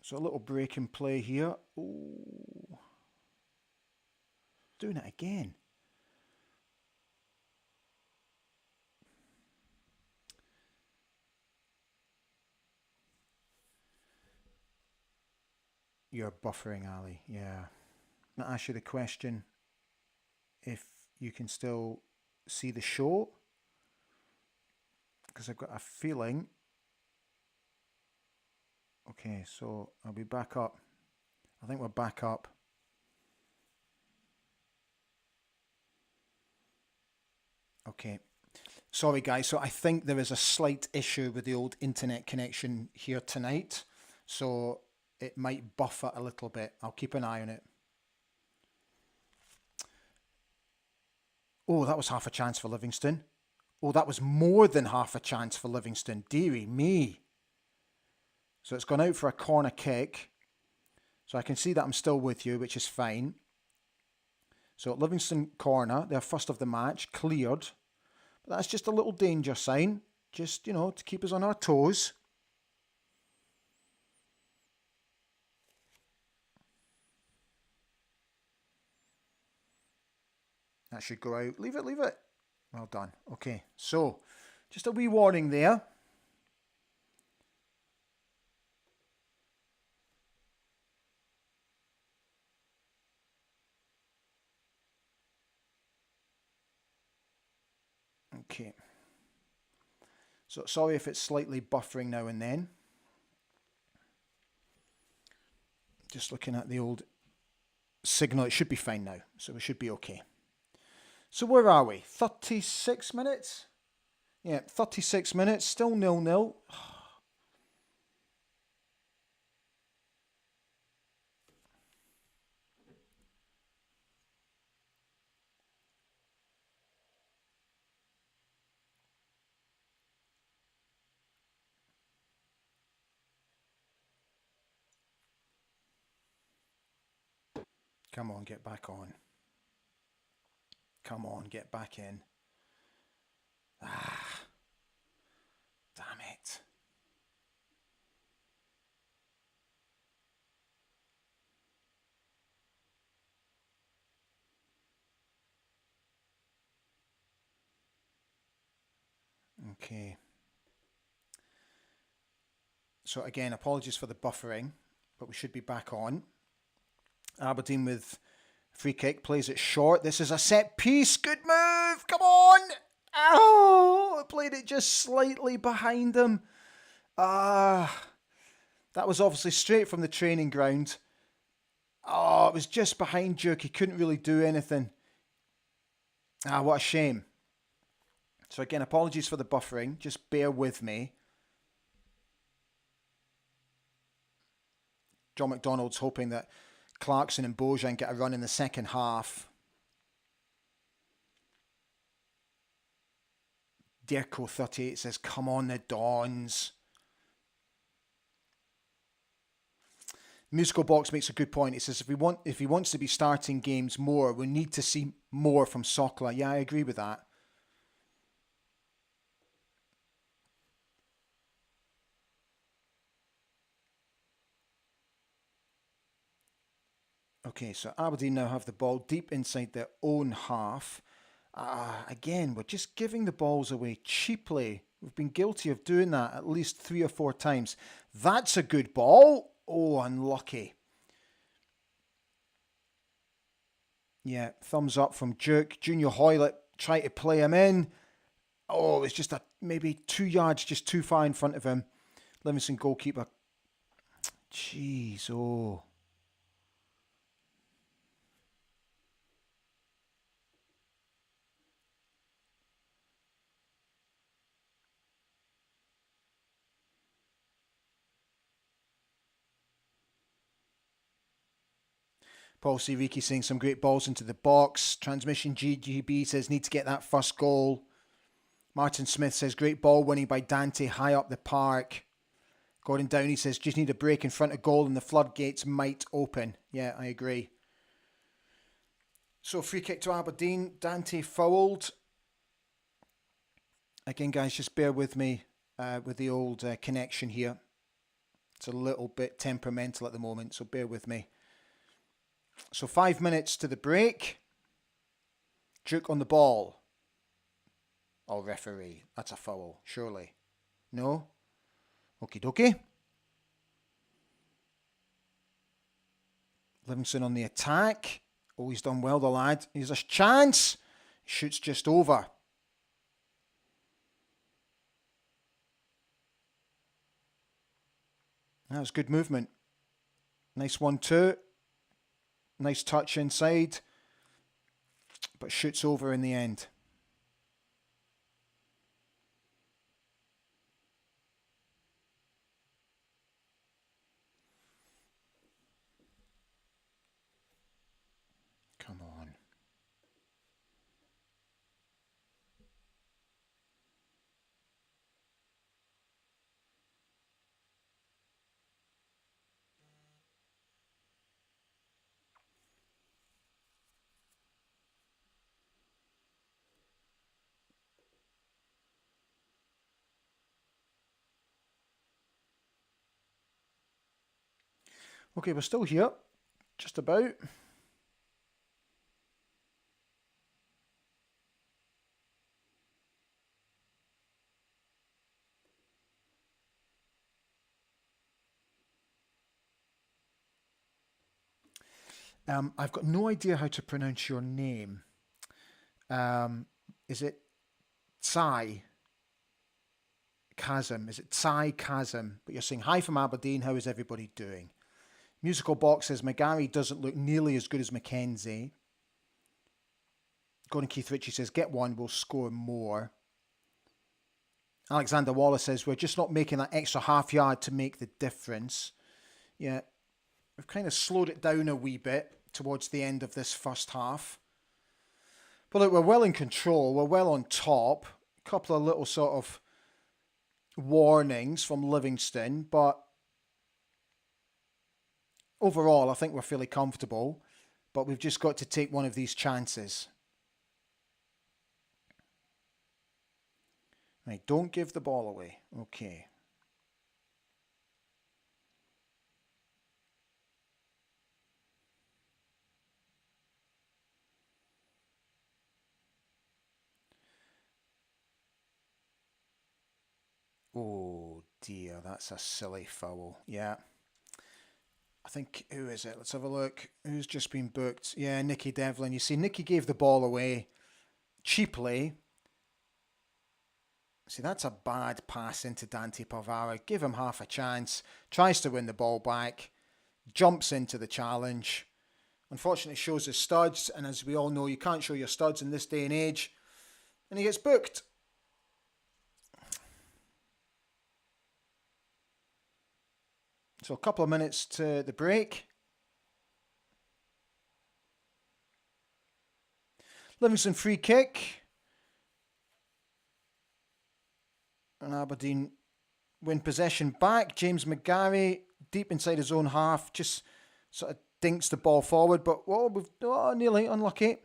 So a little break in play here. Ooh. Doing it again. You're buffering, Ali. Yeah. I'm going to ask you the question if you can still see the show. Because I've got a feeling. Okay, so I'll be back up. I think we're back up. Okay. Sorry, guys. So I think there is a slight issue with the old internet connection here tonight. So it might buffer a little bit. I'll keep an eye on it. Oh, that was half a chance for Livingston. Oh, that was more than half a chance for Livingston. Dearie me. So it's gone out for a corner kick. So I can see that I'm still with you, which is fine. So Livingston corner, their first of the match, cleared. But that's just a little danger sign. Just, you know, to keep us on our toes. That should go out. Leave it, leave it. Well done. Okay, so just a wee warning there. Okay. So sorry if it's slightly buffering now and then. Just looking at the old signal. It should be fine now. So we should be okay. So where are we? 36 minutes? Yeah, 36 minutes. Still 0-0. Come on, get back on. Come on, get back in. Ah, damn it. Okay. So again, apologies for the buffering, but we should be back on. Aberdeen with free kick, plays it short. This is a set piece. Good move. Come on. Oh, played it just slightly behind him. That was obviously straight from the training ground. Oh, it was just behind Duke. He couldn't really do anything. What a shame. So again, apologies for the buffering. Just bear with me. John McDonald's hoping that Clarkson and Bojan get a run in the second half. Derko38 says, come on the Dons. Musical Box makes a good point. He says, if he wants to be starting games more, we need to see more from Sokla. Yeah, I agree with that. Okay, so Aberdeen now have the ball deep inside their own half. Again, we're just giving the balls away cheaply. We've been guilty of doing that at least 3 or 4 times. That's a good ball. Oh, unlucky. Yeah, thumbs up from Duke. Junior Hoylett tried to play him in. Oh, it's just maybe 2 yards just too far in front of him. Livingston goalkeeper. Jeez, oh. Paul Siriki saying some great balls into the box. Transmission GGB says need to get that first goal. Martin Smith says great ball winning by Dante high up the park. Gordon Downey says just need a break in front of goal and the floodgates might open. Yeah, I agree. So free kick to Aberdeen. Dante fouled. Again, guys, just bear with me with the old connection here. It's a little bit temperamental at the moment, so bear with me. So 5 minutes to the break. Duke on the ball. Oh, referee. That's a foul, surely. No? Okie dokie. Livingston on the attack. Oh, he's done well, the lad. Here's a chance. Shoots just over. That was good movement. Nice 1-2. Nice touch inside, but shoots over in the end. Come on. Okay, we're still here, just about. I've got no idea how to pronounce your name. Is it Tsai Chasm? Is it Tsai Chasm? But you're saying, hi from Aberdeen, how is everybody doing? Musical Box says, McGarry doesn't look nearly as good as Mackenzie. Gordon Keith Ritchie says, get one, we'll score more. Alexander Wallace says, we're just not making that extra half yard to make the difference. Yeah, we've kind of slowed it down a wee bit towards the end of this first half. But look, we're well in control. We're well on top. A couple of little sort of warnings from Livingston, but overall, I think we're fairly comfortable. but we've just got to take one of these chances. Right, don't give the ball away. Okay. Oh dear, that's a silly foul. Yeah. I think, who is it? Let's have a look. Who's just been booked? Yeah, Nicky Devlin. You see, Nicky gave the ball away cheaply. See, that's a bad pass into Dante Pavara. Give him half a chance. Tries to win the ball back. Jumps into the challenge. Unfortunately, shows his studs. And as we all know, you can't show your studs in this day and age. And he gets booked. So a couple of minutes to the break. Livingston free kick. And Aberdeen win possession back. James McGarry, deep inside his own half, just sort of dinks the ball forward. But we've nearly unlucky.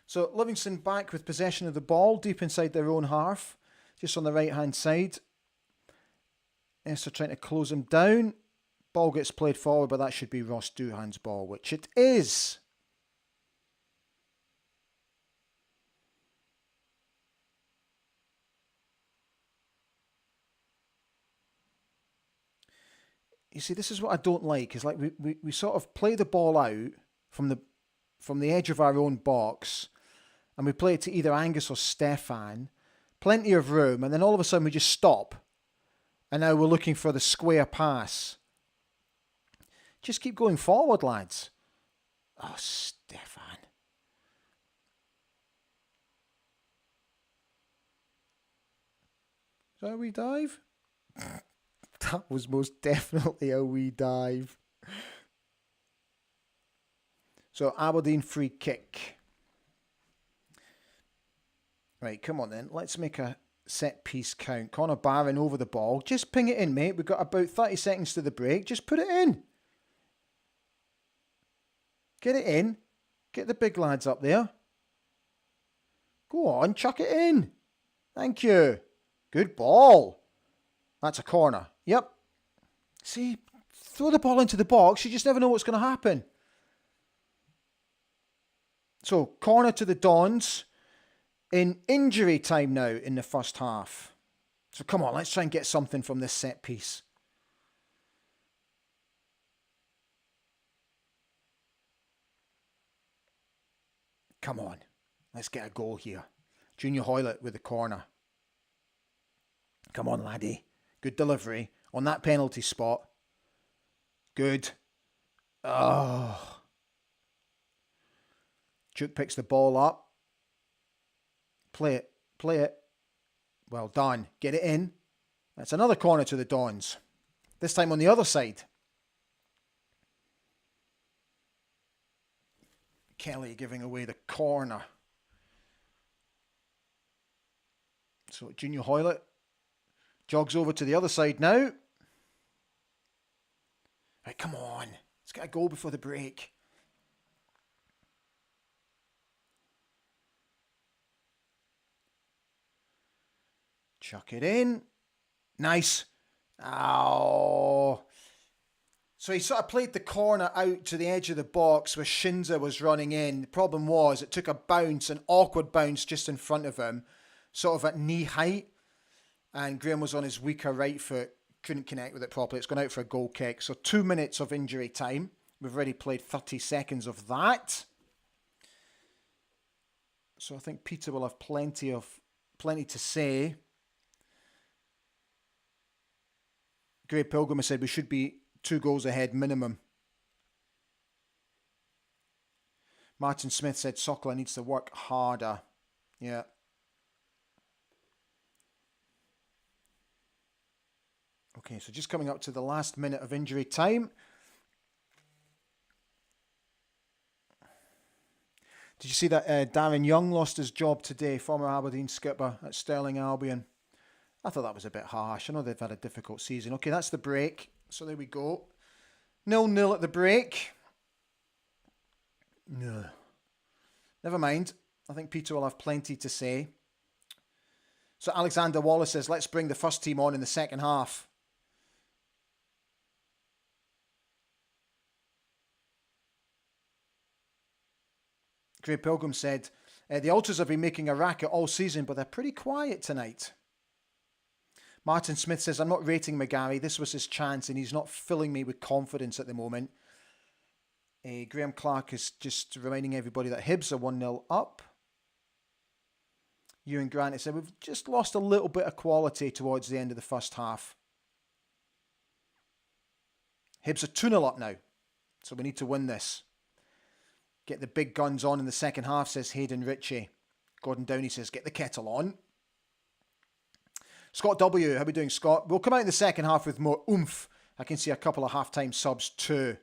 So Livingston back with possession of the ball, deep inside their own half, just on the right-hand side. Esther trying to close him down. Ball gets played forward, but that should be Ross Doohan's ball, which it is. You see, this is what I don't like, is like we sort of play the ball out from the edge of our own box, and we play it to either Angus or Stefan. Plenty of room, and then all of a sudden we just stop. And now we're looking for the square pass. Just keep going forward, lads. Oh, Stefan. Is that a wee dive? That was most definitely a wee dive. So, Aberdeen free kick. Right, come on then. Let's make a set piece count. Connor Barron over the ball. Just ping it in, mate. We've got about 30 seconds to the break. Just put it in. Get it in. Get the big lads up there. Go on, chuck it in. Thank you. Good ball. That's a corner. Yep. See, throw the ball into the box. You just never know what's going to happen. So, corner to the Dons in injury time now in the first half. So, come on, let's try and get something from this set piece. Come on, let's get a goal here. Junior Hoylett with the corner. Come on, laddie. Good delivery on that penalty spot. Good. Oh. Duke picks the ball up. Play it. Play it. Well done. Get it in. That's another corner to the Dons. This time on the other side. Kelly giving away the corner. So Junior Hoylett jogs over to the other side now. Right, come on. Let's get a goal before the break. Chuck it in. Nice. Ow. So he sort of played the corner out to the edge of the box where Shinza was running in. The problem was it took a bounce, an awkward bounce just in front of him, sort of at knee height. And Graham was on his weaker right foot, couldn't connect with it properly. It's gone out for a goal kick. So 2 minutes of injury time. We've already played 30 seconds of that. So I think Peter will have plenty to say. Gray Pilgrim has said we should be 2 goals ahead minimum. Martin Smith said Sokla needs to work harder. Yeah. Okay, so just coming up to the last minute of injury time. Did you see that Darren Young lost his job today, former Aberdeen skipper at Stirling Albion? I thought that was a bit harsh. I know they've had a difficult season. Okay, that's the break. So there we go. 0-0 at the break. No. Never mind. I think Peter will have plenty to say. So Alexander Wallace says, let's bring the first team on in the second half. Greg Pilgrim said, the Ultras have been making a racket all season, but they're pretty quiet tonight. Martin Smith says, I'm not rating McGarry. This was his chance and he's not filling me with confidence at the moment. Graham Clark is just reminding everybody that Hibs are 1-0 up. Ewan Grant has said, we've just lost a little bit of quality towards the end of the first half. Hibs are 2-0 up now, so we need to win this. Get the big guns on in the second half, says Hayden Ritchie. Gordon Downey says, get the kettle on. Scott W, how are we doing, Scott? We'll come out in the second half with more oomph. I can see a couple of half-time subs too.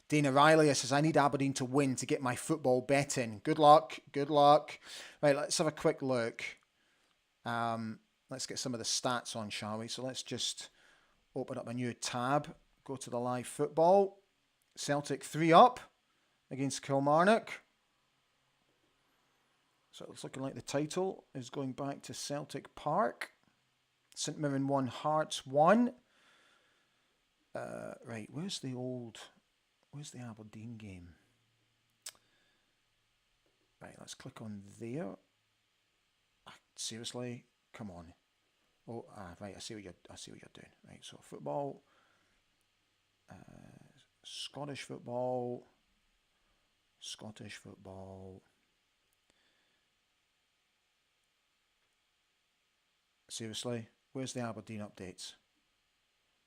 Dana Riley says, I need Aberdeen to win to get my football betting. Good luck. Good luck. Right, let's have a quick look. Let's get some of the stats on, shall we? So let's just open up a new tab. Go to the live football. Celtic 3 up against Kilmarnock. So it's looking like the title is going back to Celtic Park. St Mirren 1, Hearts 1. Right, where's the Aberdeen game? Right, let's click on there. Seriously, come on. Oh, right, I see what you're doing. Right, so football, Scottish football. Seriously, where's the Aberdeen updates?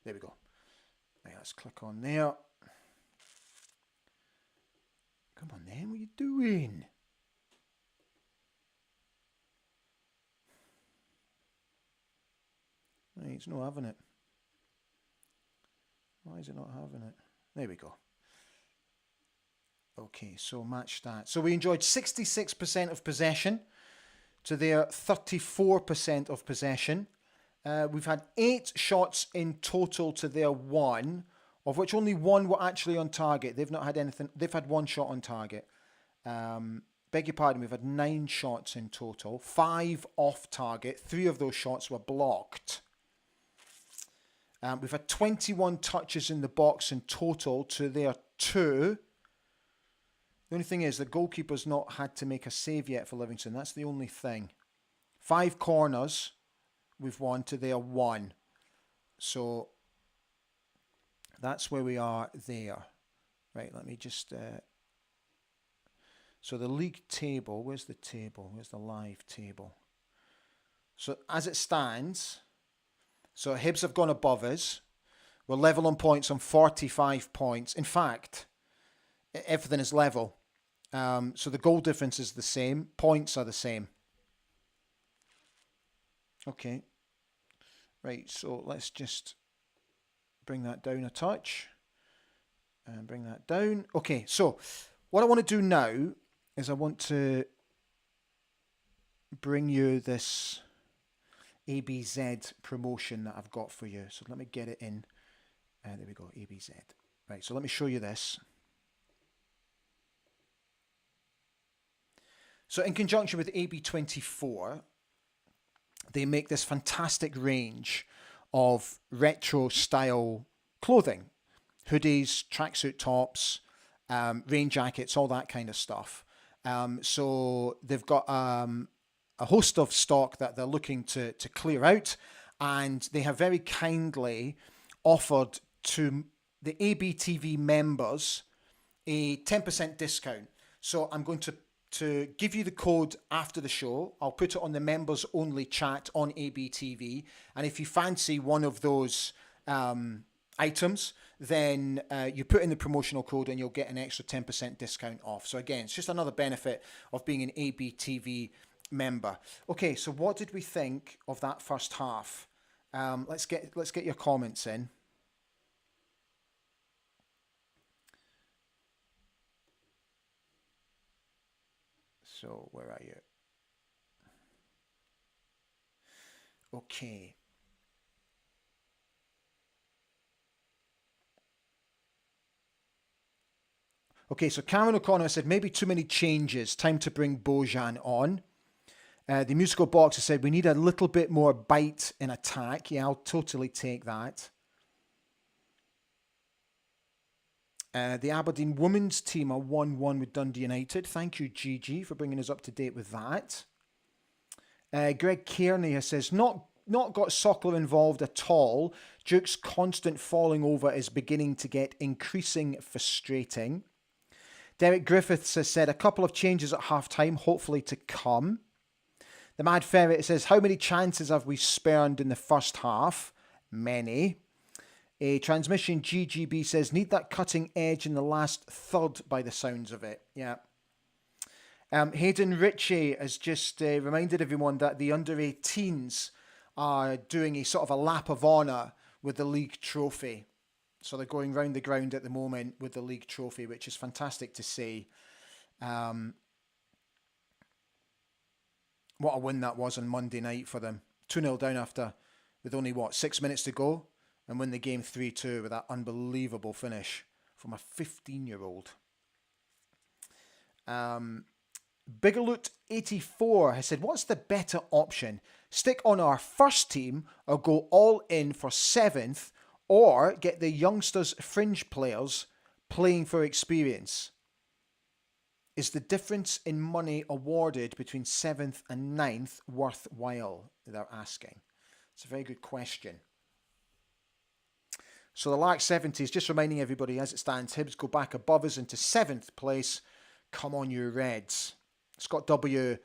There we go. Right, let's click on there. Come on then, what are you doing? Right, it's not having it. Why is it not having it? There we go. Okay, so match stats. So we enjoyed 66% of possession to their 34% of possession. We've had 8 shots in total to their 1, of which only 1 were actually on target. They've not had anything. They've had 1 shot on target. Beg your pardon, we've had 9 shots in total, 5 off target. 3 of those shots were blocked. We've had 21 touches in the box in total to their 2. The only thing is the goalkeeper's not had to make a save yet for Livingston. That's the only thing. 5 corners we've won to their 1. So that's where we are there. Right, let me just... so the league table, where's the table? Where's the live table? So as it stands, so Hibs have gone above us. We're level on points on 45 points. In fact, everything is level. So the goal difference is the same. Points are the same. Okay. Right, so let's just bring that down a touch. And bring that down. Okay, so what I want to do now is I want to bring you this ABZ promotion that I've got for you. So let me get it in. There we go, ABZ. Right, so let me show you this. So in conjunction with AB24, they make this fantastic range of retro style clothing. Hoodies, tracksuit tops, rain jackets, all that kind of stuff. So they've got a host of stock that they're looking to clear out, and they have very kindly offered to the ABTV members a 10% discount. So I'm going to give you the code after the show. I'll put it on the members only chat on ABTV, and if you fancy one of those items, then you put in the promotional code and you'll get an extra 10% discount off. So again, it's just another benefit of being an ABTV member. Okay, so what did we think of that first half? Let's get your comments in. So where are you? Okay. Okay, so Cameron O'Connor said maybe too many changes. Time to bring Bojan on. The musical box has said we need a little bit more bite in attack. Yeah, I'll totally take that. The Aberdeen women's team are 1-1 with Dundee United. Thank you, Gigi, for bringing us up to date with that. Greg Kearney says, not got Sockler involved at all. Duke's constant falling over is beginning to get increasing frustrating. Derek Griffiths has said, a couple of changes at half-time, hopefully to come. The Mad Ferret says, how many chances have we spurned in the first half? Many. A Transmission GGB says, need that cutting edge in the last third by the sounds of it. Yeah. Hayden Ritchie has just reminded everyone that the under-18s are doing a sort of a lap of honour with the league trophy. So they're going round the ground at the moment with the league trophy, which is fantastic to see. What a win that was on Monday night for them. 2-0 down after, with only, 6 minutes to go? And win the game 3-2 with that unbelievable finish from a 15-year-old. Bigaloot84 has said, what's the better option? Stick on our first team or go all in for 7th, or get the youngsters fringe players playing for experience? Is the difference in money awarded between 7th and 9th worthwhile? They're asking. It's a very good question. So the Lark 70s, just reminding everybody as it stands, Hibs go back above us into 7th place. Come on, you Reds. Scott W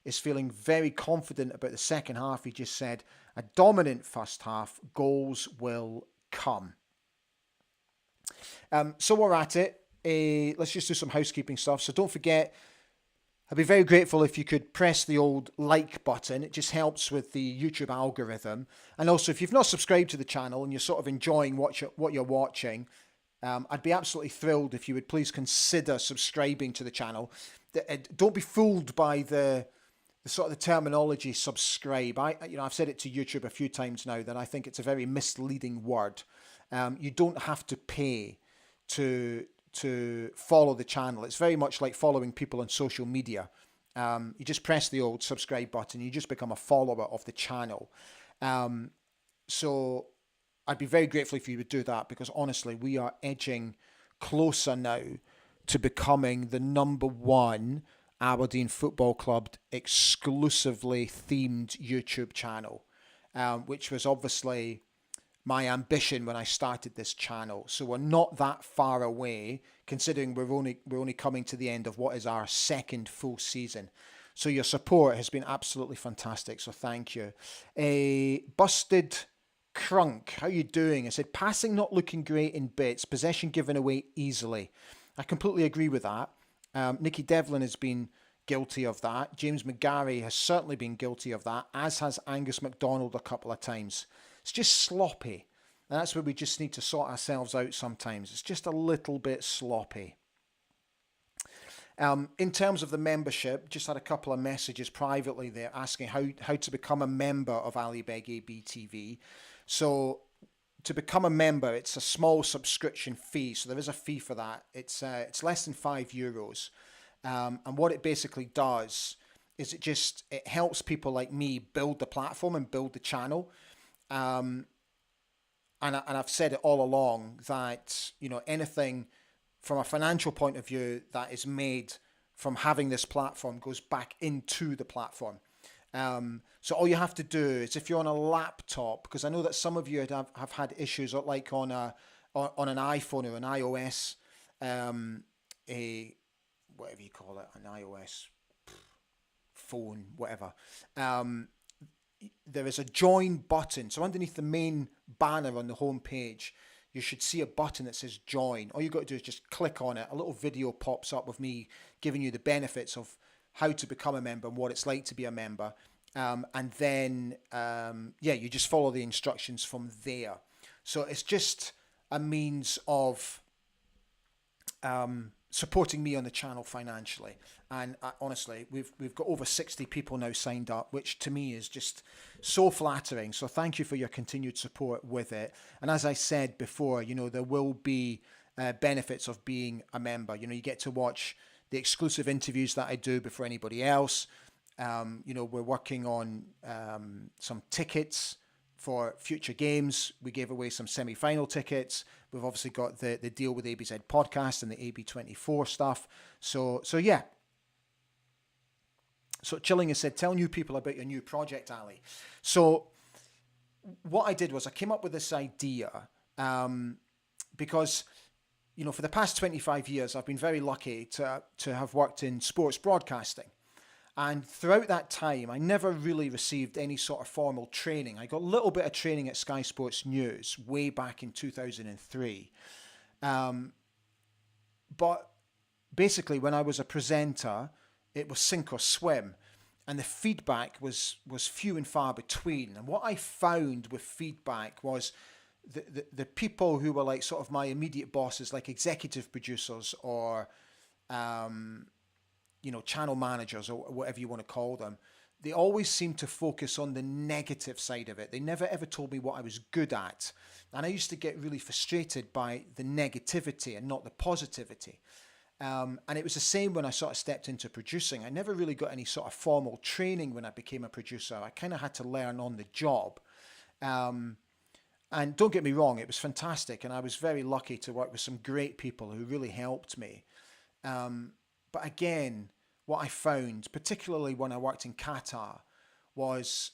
is feeling very confident about the second half. He just said, a dominant first half, goals will come. So we're at it. Let's just do some housekeeping stuff. So don't forget, I'd be very grateful if you could press the old like button. It just helps with the YouTube algorithm. And also, if you've not subscribed to the channel and you're sort of enjoying what you're watching, I'd be absolutely thrilled if you would please consider subscribing to the channel. Don't be fooled by the sort of the terminology subscribe. I've said it to YouTube a few times now that I think it's a very misleading word. You don't have to pay to follow the channel. It's very much like following people on social media. You just press the old subscribe button. You just become a follower of the channel. So I'd be very grateful if you would do that, because honestly, we are edging closer now to becoming the #1 Aberdeen Football Club exclusively themed YouTube channel, which was obviously my ambition when I started this channel. So we're not that far away, considering we're only coming to the end of what is our second full season. So your support has been absolutely fantastic. So thank you. Busted Crunk, how you doing? I said, passing not looking great in bits, possession given away easily. I completely agree with that. Nicky Devlin has been guilty of that. James McGarry has certainly been guilty of that, as has Angus MacDonald a couple of times. It's just sloppy. And that's where we just need to sort ourselves out sometimes. It's just a little bit sloppy. In terms of the membership, just had a couple of messages privately there asking how to become a member of Alibeg AB TV. So to become a member, it's a small subscription fee. So there is a fee for that. It's less than €5. And what it basically does is it helps people like me build the platform and build the channel. And I've said it all along that, anything from a financial point of view that is made from having this platform goes back into the platform. So all you have to do is, if you're on a laptop, because I know that some of you have had issues like on an iPhone or an iOS, whatever you call it, an iOS phone, whatever. There is a join button. So underneath the main banner on the home page, you should see a button that says join. All you've got to do is just click on it. A little video pops up with me giving you the benefits of how to become a member and what it's like to be a member. And then, you just follow the instructions from there. So it's just a means of supporting me on the channel financially. And honestly, we've got over 60 people now signed up, which to me is just so flattering. So thank you for your continued support with it. And as I said before, there will be benefits of being a member. You get to watch the exclusive interviews that I do before anybody else. We're working on some tickets for future games. We gave away some semi-final tickets. We've obviously got the deal with ABZ Podcast and the AB24 stuff. So yeah. So Chilling has said, tell new people about your new project, Ali. So what I did was I came up with this idea because, for the past 25 years, I've been very lucky to have worked in sports broadcasting. And throughout that time, I never really received any sort of formal training. I got a little bit of training at Sky Sports News way back in 2003. But basically, when I was a presenter, it was sink or swim. And the feedback was few and far between. And what I found with feedback was the people who were like sort of my immediate bosses, like executive producers or channel managers or whatever you want to call them, they always seemed to focus on the negative side of it. They never ever told me what I was good at. And I used to get really frustrated by the negativity and not the positivity. And it was the same when I sort of stepped into producing. I never really got any sort of formal training when I became a producer. I kind of had to learn on the job. And don't get me wrong, it was fantastic. And I was very lucky to work with some great people who really helped me. But again, what I found, particularly when I worked in Qatar, was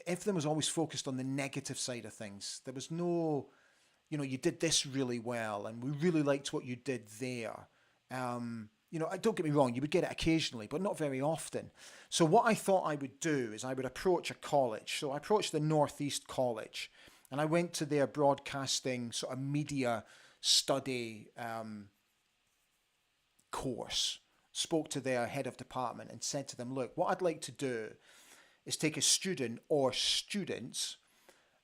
everything was always focused on the negative side of things. There was no, you did this really well, and we really liked what you did there. Don't get me wrong, you would get it occasionally, but not very often. So what I thought I would do is I would approach a college. So I approached the Northeast College, and I went to their broadcasting sort of media study course, spoke to their head of department and said to them, look, what I'd like to do is take a student or students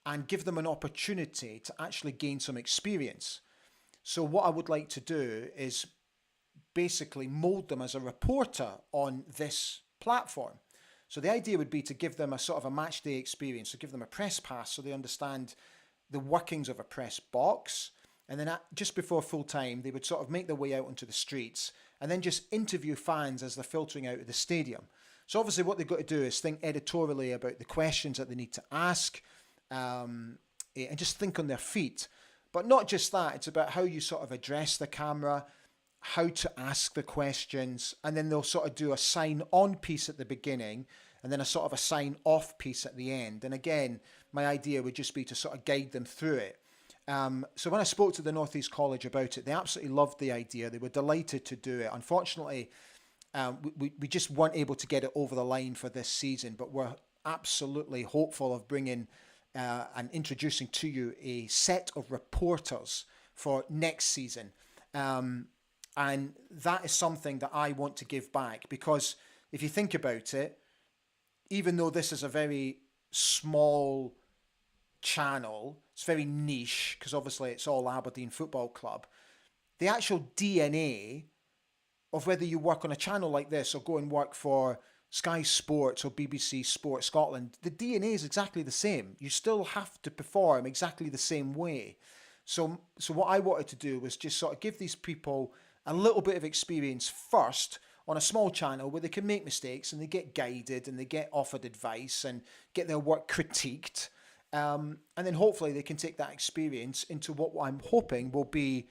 and give them an opportunity to actually gain some experience. So what I would like to do is basically mold them as a reporter on this platform. So the idea would be to give them a sort of a match day experience, to give them a press pass so they understand the workings of a press box. And then just before full time, they would sort of make their way out onto the streets and then just interview fans as they're filtering out of the stadium. So obviously what they've got to do is think editorially about the questions that they need to ask and just think on their feet. But not just that, it's about how you sort of address the camera, how to ask the questions, and then they'll sort of do a sign-on piece at the beginning and then a sort of a sign-off piece at the end. And again, my idea would just be to sort of guide them through it. So when I spoke to the Northeast College about it, they absolutely loved the idea. They were delighted to do it. Unfortunately, we just weren't able to get it over the line for this season, but we're absolutely hopeful of bringing and introducing to you a set of reporters for next season. And that is something that I want to give back, because if you think about it, even though this is a very small channel, it's very niche because obviously it's all Aberdeen Football Club, the actual DNA of whether you work on a channel like this or go and work for Sky Sports or BBC Sports Scotland, the DNA is exactly the same. You still have to perform exactly the same way. So what I wanted to do was just sort of give these people a little bit of experience first on a small channel where they can make mistakes and they get guided and they get offered advice and get their work critiqued. And then hopefully they can take that experience into what I'm hoping will be,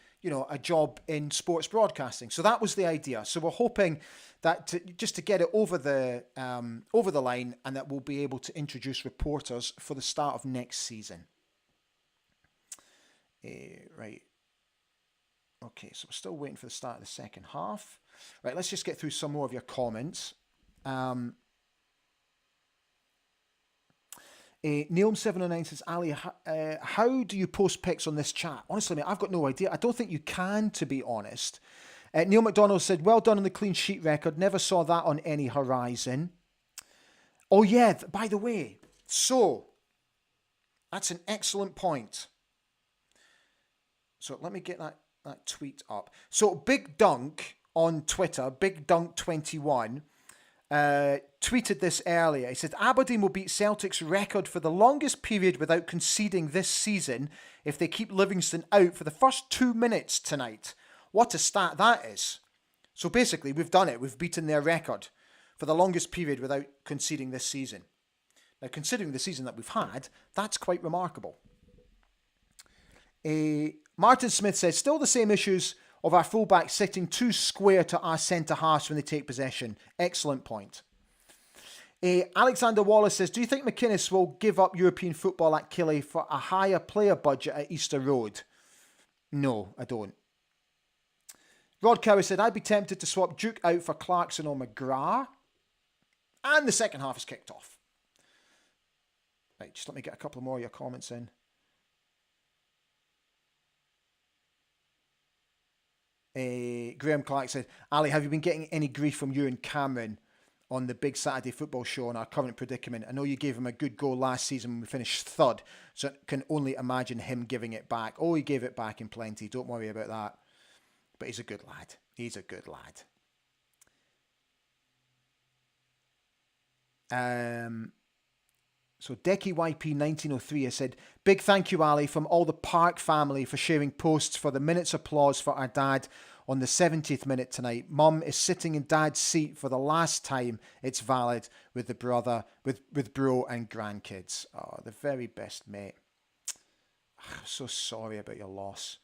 a job in sports broadcasting. So that was the idea. So we're hoping that just to get it over the line, and that we'll be able to introduce reporters for the start of next season. Right. Okay, so we're still waiting for the start of the second half. Right, let's just get through some more of your comments. Neil709 says, Ali, how do you post pics on this chat? Honestly, mate, I've got no idea. I don't think you can, to be honest. Neil McDonald said, well done on the clean sheet record. Never saw that on any horizon. Oh, yeah, by the way, so that's an excellent point. So let me get that that tweet up. So Big Dunk on Twitter, Big Dunk 21, tweeted this earlier. He said, Aberdeen will beat Celtic's record for the longest period without conceding this season if they keep Livingston out for the first 2 minutes tonight. What a stat that is. So basically, we've done it. We've beaten their record for the longest period without conceding this season. Now, considering the season that we've had, that's quite remarkable. Martin Smith says, still the same issues of our fullback sitting too square to our centre-halves when they take possession. Excellent point. Alexander Wallace says, do you think McInnes will give up European football at Killie for a higher player budget at Easter Road? No, I don't. Rod Cowie said, I'd be tempted to swap Duke out for Clarkson or McGrath. And the second half is kicked off. Right, just let me get a couple more of your comments in. Graham Clark said, Ali, have you been getting any grief from you and Cameron on the big Saturday football show on our current predicament? I know you gave him a good go last season when we finished third, so I can only imagine him giving it back. Oh, he gave it back in plenty. Don't worry about that. But he's a good lad. He's a good lad. So Decky YP 1903 has said, big thank you, Ali, from all the Park family for sharing posts for the minute's applause for our dad on the 70th minute tonight. Mum is sitting in Dad's seat for the last time it's valid with the brother, with bro and grandkids. Oh, the very best, mate. I'm so sorry about your loss.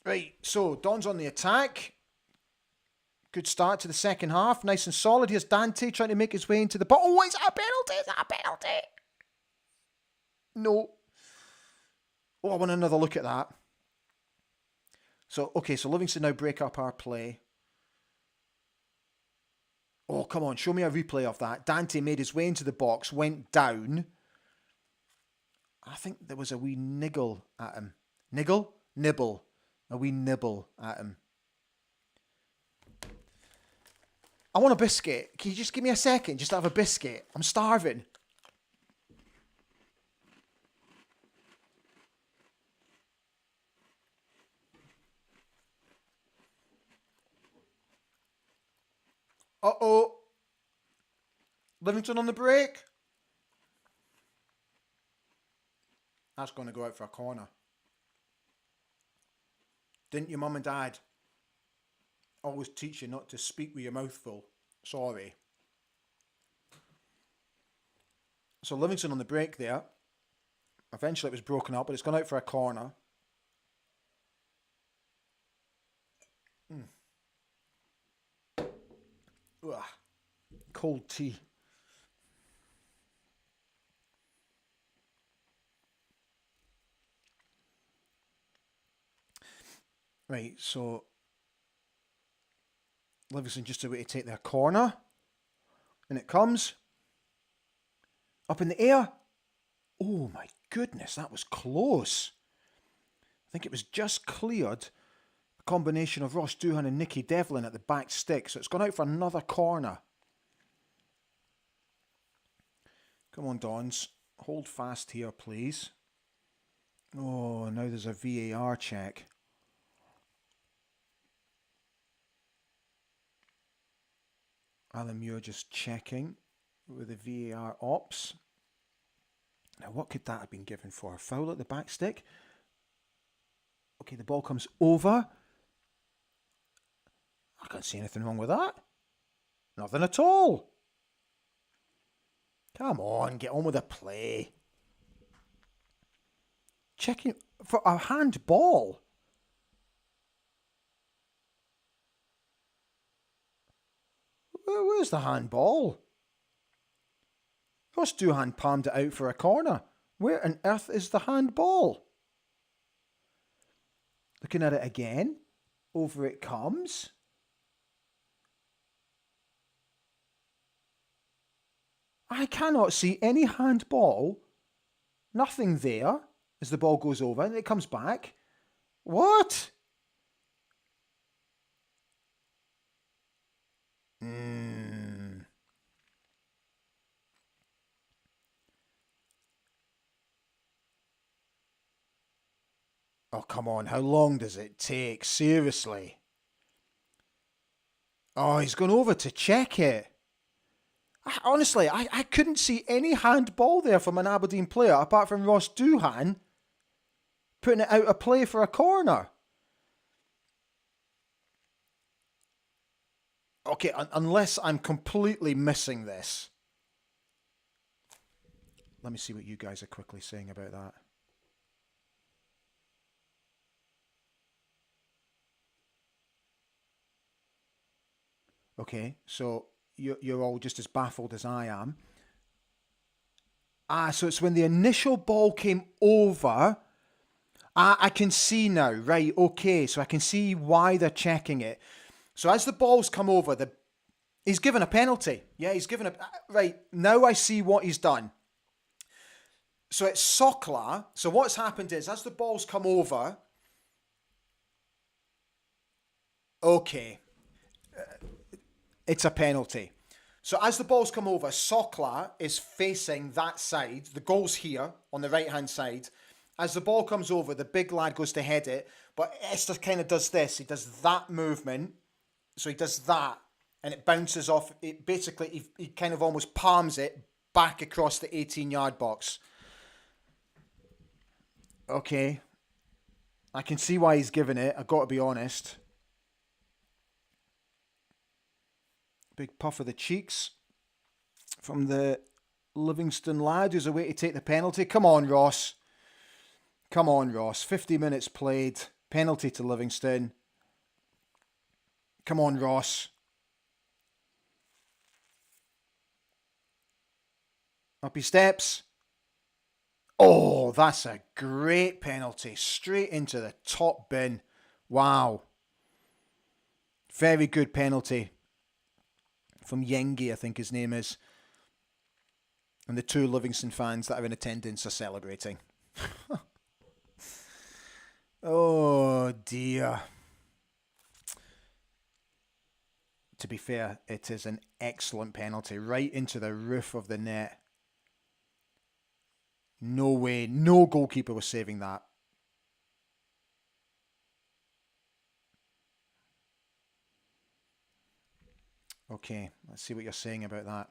Right, so Don's on the attack. Good start to the second half. Nice and solid. Here's Dante trying to make his way into the... Oh, it's a penalty. It's a penalty. No. Oh, I want another look at that. So, okay, so Livingston now break up our play. Oh, come on. Show me a replay of that. Dante made his way into the box, went down. I think there was a wee niggle at him. Niggle? Nibble. A wee nibble at him. I want a biscuit. Can you just give me a second just to have a biscuit? I'm starving. Uh-oh. Livingston on the break. That's going to go out for a corner. Didn't your mum and dad always teach you not to speak with your mouth full? Sorry. So Livingston on the break there. Eventually it was broken up, but it's gone out for a corner. Ugh. Cold tea. Right, so Livingston just about to take their corner. And it comes. Up in the air. Oh my goodness, that was close. I think it was just cleared. A combination of Ross Doohan and Nicky Devlin at the back stick. So it's gone out for another corner. Come on, Dons. Hold fast here, please. Oh, now there's a VAR check. Alan Muir just checking with the VAR ops. Now, what could that have been given for? A foul at the back stick? Okay, the ball comes over. I can't see anything wrong with that. Nothing at all. Come on, get on with the play. Checking for a handball. Where's the handball? Ross Doohan palmed it out for a corner. Where on earth is the handball? Looking at it again. Over it comes. I cannot see any handball. Nothing there as the ball goes over and it comes back. What? Oh, come on. How long does it take? Seriously. Oh, he's gone over to check it. Honestly, I couldn't see any handball there from an Aberdeen player apart from Ross Doohan putting it out of play for a corner. Okay, unless I'm completely missing this. Let me see what you guys are quickly saying about that. Okay, so you're all just as baffled as I am. So it's when the initial ball came over. I can see now. Right, okay, so I can see why they're checking it. So as the ball's come over, he's given a penalty. Yeah, he's given a... Right, now I see what he's done. So it's Sokla. So what's happened is, as the ball's come over... Okay. It's a penalty. So as the ball's come over, Sokla is facing that side. The goal's here, on the right-hand side. As the ball comes over, the big lad goes to head it. But Esther kind of does this. He does that movement. So he does that, and it bounces off. It basically, he kind of almost palms it back across the 18-yard box. Okay. I can see why he's given it. I've got to be honest. Big puff of the cheeks from the Livingston lad who's away to take the penalty. Come on, Ross. Come on, Ross. 50 minutes played. Penalty to Livingston. Come on, Ross. Up he steps. Oh, that's a great penalty. Straight into the top bin. Wow. Very good penalty. From Yengi, I think his name is. And the two Livingston fans that are in attendance are celebrating. Oh, dear. To be fair, it is an excellent penalty. Right into the roof of the net. No way. No goalkeeper was saving that. Okay, let's see what you're saying about that.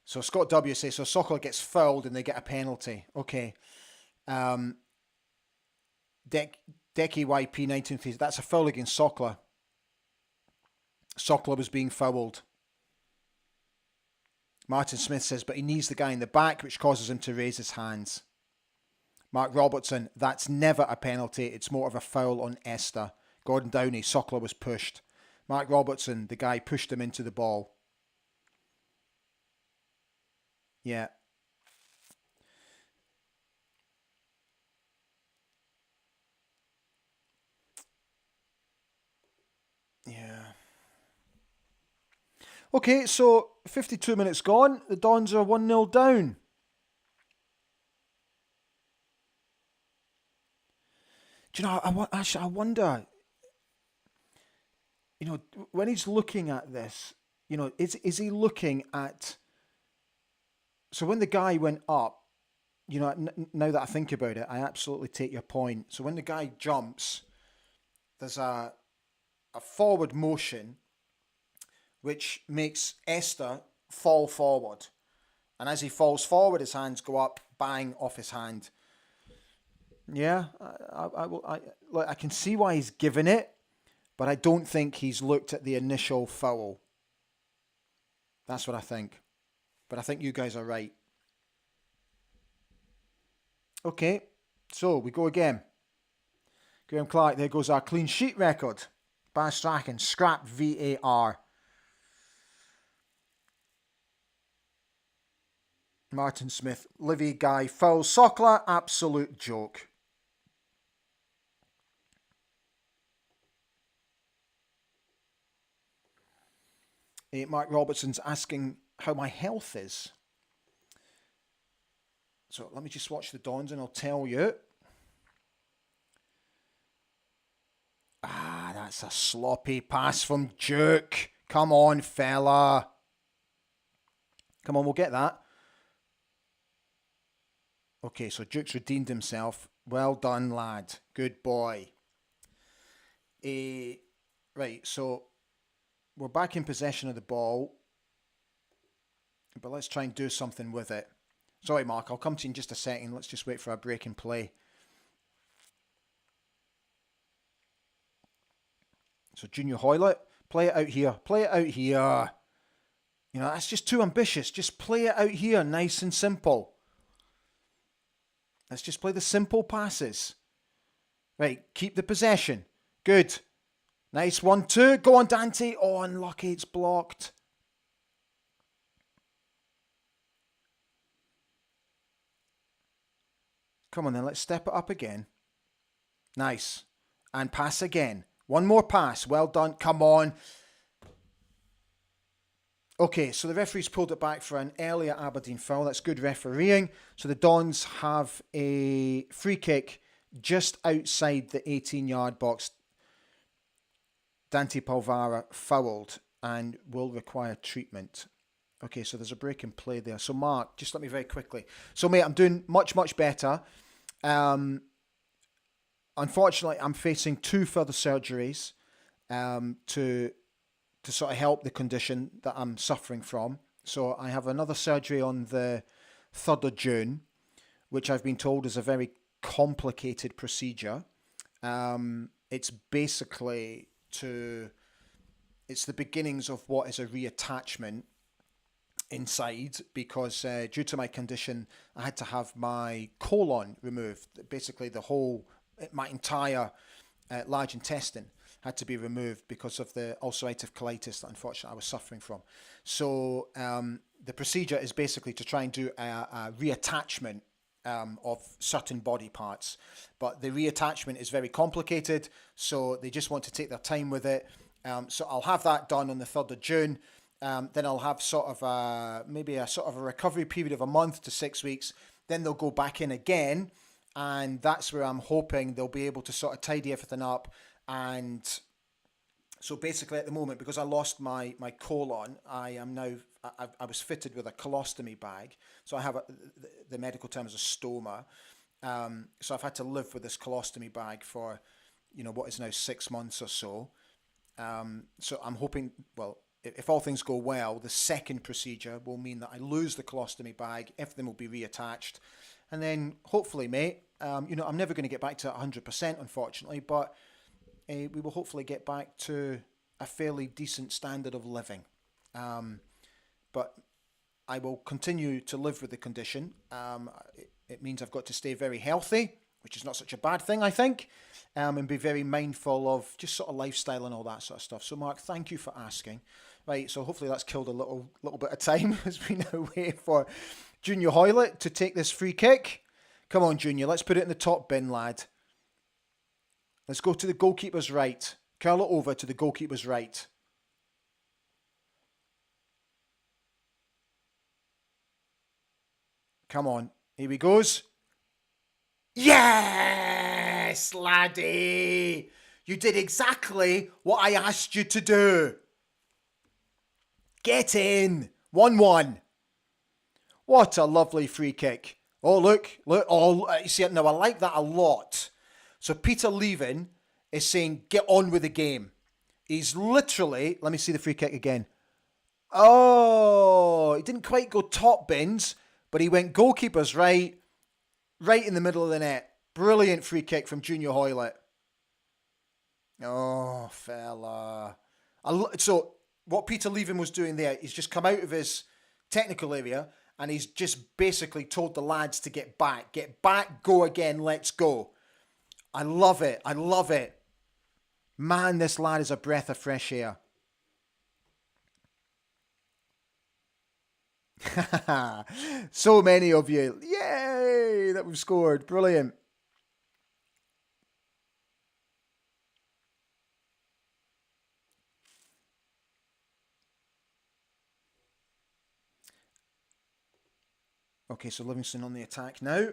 So Scott W says, so Sokol gets fouled and they get a penalty. Okay. Decky YP 1950, that's a foul against Sokla. Sokla was being fouled. Martin Smith says, but he knees the guy in the back, which causes him to raise his hands. Mark Robertson, that's never a penalty. It's more of a foul on Esther. Gordon Downey, Sokla was pushed. Mark Robertson, the guy pushed him into the ball. Yeah. Yeah. Okay, so 52 minutes gone. The Dons are 1-0 down. Do you know, I wonder, you know, when he's looking at this, you know, is he looking at... So when the guy went up, you know, now that I think about it, I absolutely take your point. So when the guy jumps, there's a forward motion which makes Esther fall forward. And as he falls forward, his hands go up, bang, off his hand. Yeah, I can see why he's given it, but I don't think he's looked at the initial foul. That's what I think. But I think you guys are right. Okay, so we go again. Graham Clark, there goes our clean sheet record. Baz Strachan, scrap VAR. Martin Smith, Livy Guy, foul Sokla, absolute joke. Mark Robertson's asking how my health is. So let me just watch the Dons and I'll tell you. That's a sloppy pass from Duke. Come on, fella. Come on, we'll get that. Okay, so Duke's redeemed himself. Well done, lad. Good boy. Right, so we're back in possession of the ball. But let's try and do something with it. Sorry, Mark, I'll come to you in just a second. Let's just wait for a break in play. So Junior Hoylett, play it out here. Play it out here. You know, that's just too ambitious. Just play it out here, nice and simple. Let's just play the simple passes. Right, keep the possession. Good. Nice 1-2. Go on, Dante. Oh, unlucky, it's blocked. Come on then, let's step it up again. Nice. And pass again. One more pass. Well done. Come on. Okay, so the referee's pulled it back for an earlier Aberdeen foul. That's good refereeing. So the Dons have a free kick just outside the 18-yard box. Dante Palvara fouled and will require treatment. Okay, so there's a break in play there. So Mark, just let me very quickly. So mate, I'm doing much, much better. Unfortunately, I'm facing 2 further surgeries to sort of help the condition that I'm suffering from. So I have another surgery on the 3rd of June, which I've been told is a very complicated procedure. It's basically it's the beginnings of what is a reattachment inside, because due to my condition, I had to have my colon removed. Basically, my entire large intestine had to be removed because of the ulcerative colitis that unfortunately I was suffering from. So the procedure is basically to try and do a reattachment of certain body parts. But the reattachment is very complicated, so they just want to take their time with it. So I'll have that done on the 3rd of June. Then I'll have maybe a recovery period of a month to 6 weeks. Then they'll go back in again, and that's where I'm hoping they'll be able to sort of tidy everything up. And so basically at the moment, because I lost my colon, I was fitted with a colostomy bag. So I have the medical term is a stoma. So I've had to live with this colostomy bag for, what is now 6 months or so. So I'm hoping, well, if all things go well, the second procedure will mean that I lose the colostomy bag, everything will be reattached. And then hopefully, mate, I'm never going to get back to 100%, unfortunately, but we will hopefully get back to a fairly decent standard of living. But I will continue to live with the condition. It means I've got to stay very healthy, which is not such a bad thing, I think, and be very mindful of just sort of lifestyle and all that sort of stuff. So, Mark, thank you for asking. Right, so hopefully that's killed a little bit of time as we now wait for Junior Hoylett to take this free kick. Come on, Junior, let's put it in the top bin, lad. Let's go to the goalkeeper's right. Curl it over to the goalkeeper's right. Come on, here he goes. Yes, laddie! You did exactly what I asked you to do. Get in. 1-1. What a lovely free kick. Oh, look. Oh, you see it now. I like that a lot. So Peter Leven is saying, get on with the game. He's literally, let me see the free kick again. Oh, he didn't quite go top bins, but he went goalkeeper's right in the middle of the net. Brilliant free kick from Junior Hoylett. Oh, fella. So what Peter Leven was doing there, he's just come out of his technical area and he's just basically told the lads to get back. Get back, go again, let's go. I love it. I love it. Man, this lad is a breath of fresh air. So many of you. Yay, that we've scored. Brilliant. Okay, so Livingston on the attack now.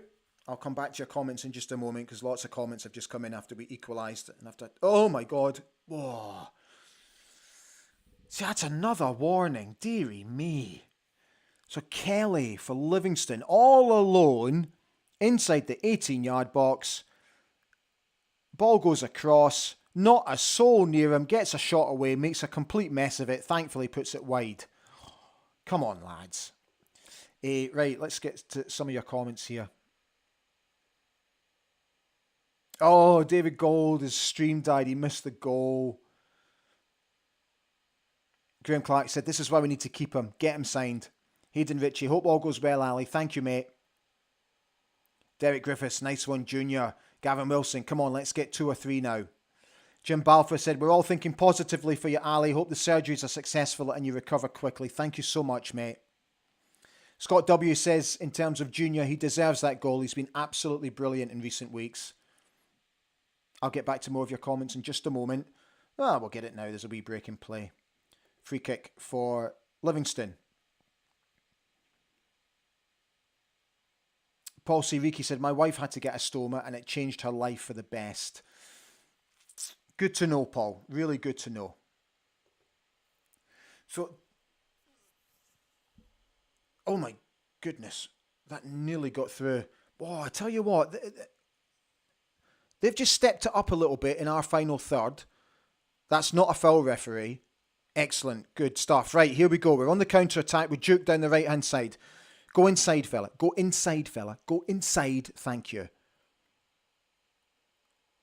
I'll come back to your comments in just a moment because lots of comments have just come in after we equalised and after. Oh my God! Whoa! See, that's another warning. Dearie me. So Kelly for Livingston, all alone inside the 18-yard box. Ball goes across. Not a soul near him. Gets a shot away. Makes a complete mess of it. Thankfully puts it wide. Come on, lads. Right, let's get to some of your comments here. Oh, David Gold, his stream died. He missed the goal. Graham Clark said, this is why we need to keep him. Get him signed. Hayden Ritchie, hope all goes well, Ali. Thank you, mate. Derek Griffiths, nice one, Junior. Gavin Wilson, come on, let's get 2 or 3 now. Jim Balfour said, we're all thinking positively for you, Ali. Hope the surgeries are successful and you recover quickly. Thank you so much, mate. Scott W says, in terms of Junior, he deserves that goal. He's been absolutely brilliant in recent weeks. I'll get back to more of your comments in just a moment. We'll get it now. There's a wee break in play. Free kick for Livingston. Paul Siriki said, my wife had to get a stoma and it changed her life for the best. Good to know, Paul. Really good to know. So, oh my goodness. That nearly got through. Oh, I tell you what. They've just stepped it up a little bit in our final third. That's not a foul, referee. Excellent. Good stuff. Right, here we go. We're on the counter-attack with Duke down the right-hand side. Go inside, fella. Go inside, fella. Go inside. Thank you.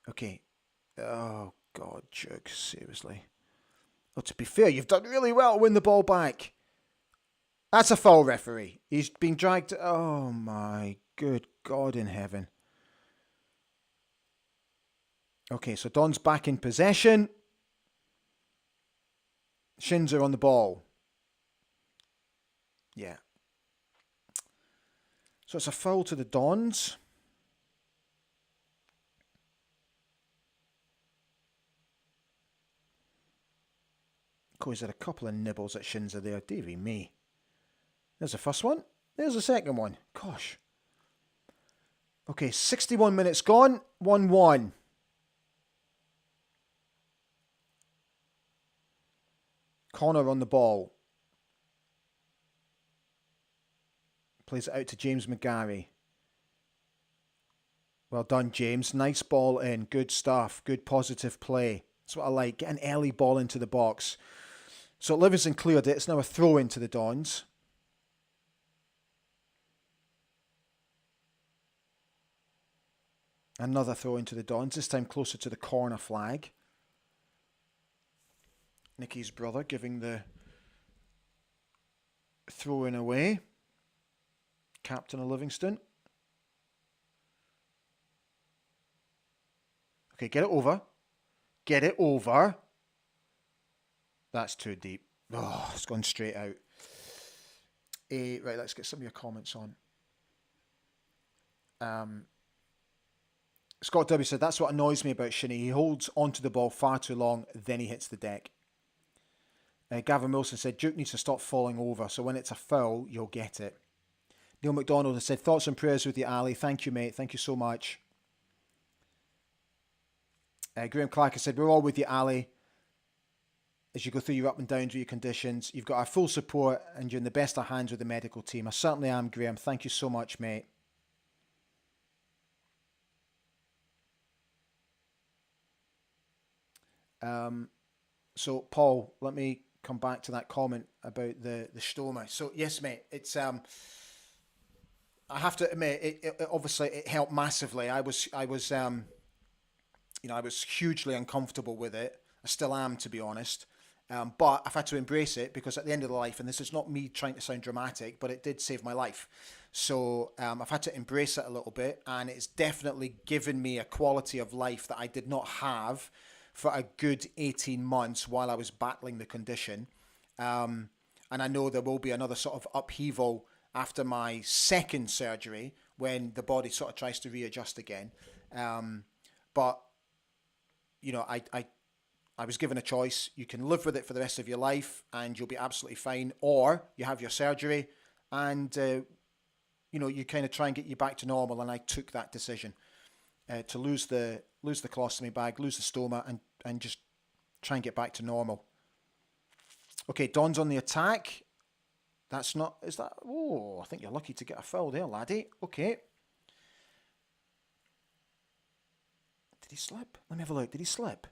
Okay. Oh, God, Duke. Seriously. Well, to be fair, you've done really well to win the ball back. That's a foul, referee. He's been dragged. Oh, my good God in heaven. Okay, so Don's back in possession. Shins are on the ball. Yeah. So it's a foul to the Dons. He's had a couple of nibbles at Shinza there. Davy me. There's the first one. There's the second one. Gosh. Okay, 61 minutes gone. 1-1. Connor on the ball. Plays it out to James McGarry. Well done, James. Nice ball in. Good stuff. Good positive play. That's what I like. Get an early ball into the box. So Livingston cleared it. It's now a throw into the Dons. Another throw into the Dons. This time closer to the corner flag. Nicky's brother giving the throw in away. Captain of Livingston. Okay, get it over. Get it over. That's too deep. Oh, it's gone straight out. Right, let's get some of your comments on. Scott W said, that's what annoys me about Shinnie. He holds onto the ball far too long, then he hits the deck. Gavin Wilson said, Duke needs to stop falling over, so when it's a foul, you'll get it. Neil McDonald has said, thoughts and prayers with you, Ali. Thank you, mate. Thank you so much. Graham Clark has said, we're all with you, Ali. As you go through your up and downs with your conditions, you've got our full support and you're in the best of hands with the medical team. I certainly am, Graham. Thank you so much, mate. So, Paul, let me come back to that comment about the stoma. So, yes, mate, it's I have to admit, it obviously it helped massively. I was hugely uncomfortable with it. I still am, to be honest. But I've had to embrace it because at the end of the life, and this is not me trying to sound dramatic, but it did save my life. So I've had to embrace it a little bit, and it's definitely given me a quality of life that I did not have for a good 18 months while I was battling the condition. And I know there will be another sort of upheaval after my second surgery when the body sort of tries to readjust again. But, you know, I was given a choice. You can live with it for the rest of your life and you'll be absolutely fine. Or you have your surgery and, you know, you kind of try and get you back to normal. And I took that decision to lose the colostomy bag, lose the stoma and just try and get back to normal. Okay, Don's on the attack. That's not, is that, oh, I think you're lucky to get a foul there, laddie. Okay. Did he slip? Let me have a look. Did he slip?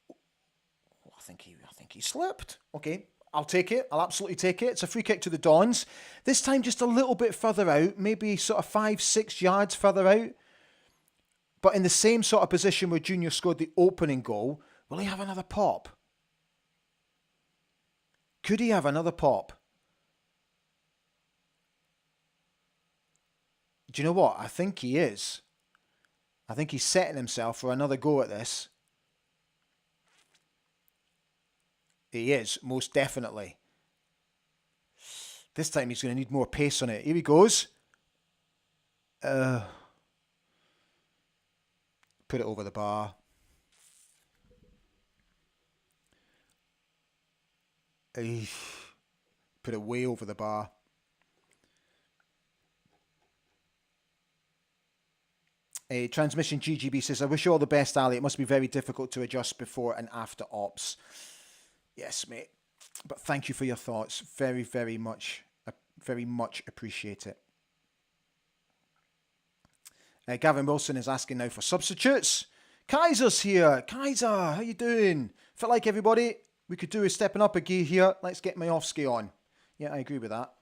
Oh, I think he slipped. Okay, I'll take it. I'll absolutely take it. It's a free kick to the Dons. This time just a little bit further out, maybe sort of 5-6 yards further out. But in the same sort of position where Junior scored the opening goal. Will he have another pop? Could he have another pop? Do you know what? I think he is. I think he's setting himself for another go at this. He is, most definitely. This time he's going to need more pace on it. Here he goes. Put it over the bar. Put it way over the bar. Transmission GGB says, I wish you all the best, Ali. It must be very difficult to adjust before and after ops. Yes, mate. But thank you for your thoughts. Very, very much appreciate it. Gavin Wilson is asking now for substitutes. Kaiser's here. Kaiser, how you doing? Felt like everybody, we could do is stepping up a gear here. Let's get Majowski on. Yeah, I agree with that.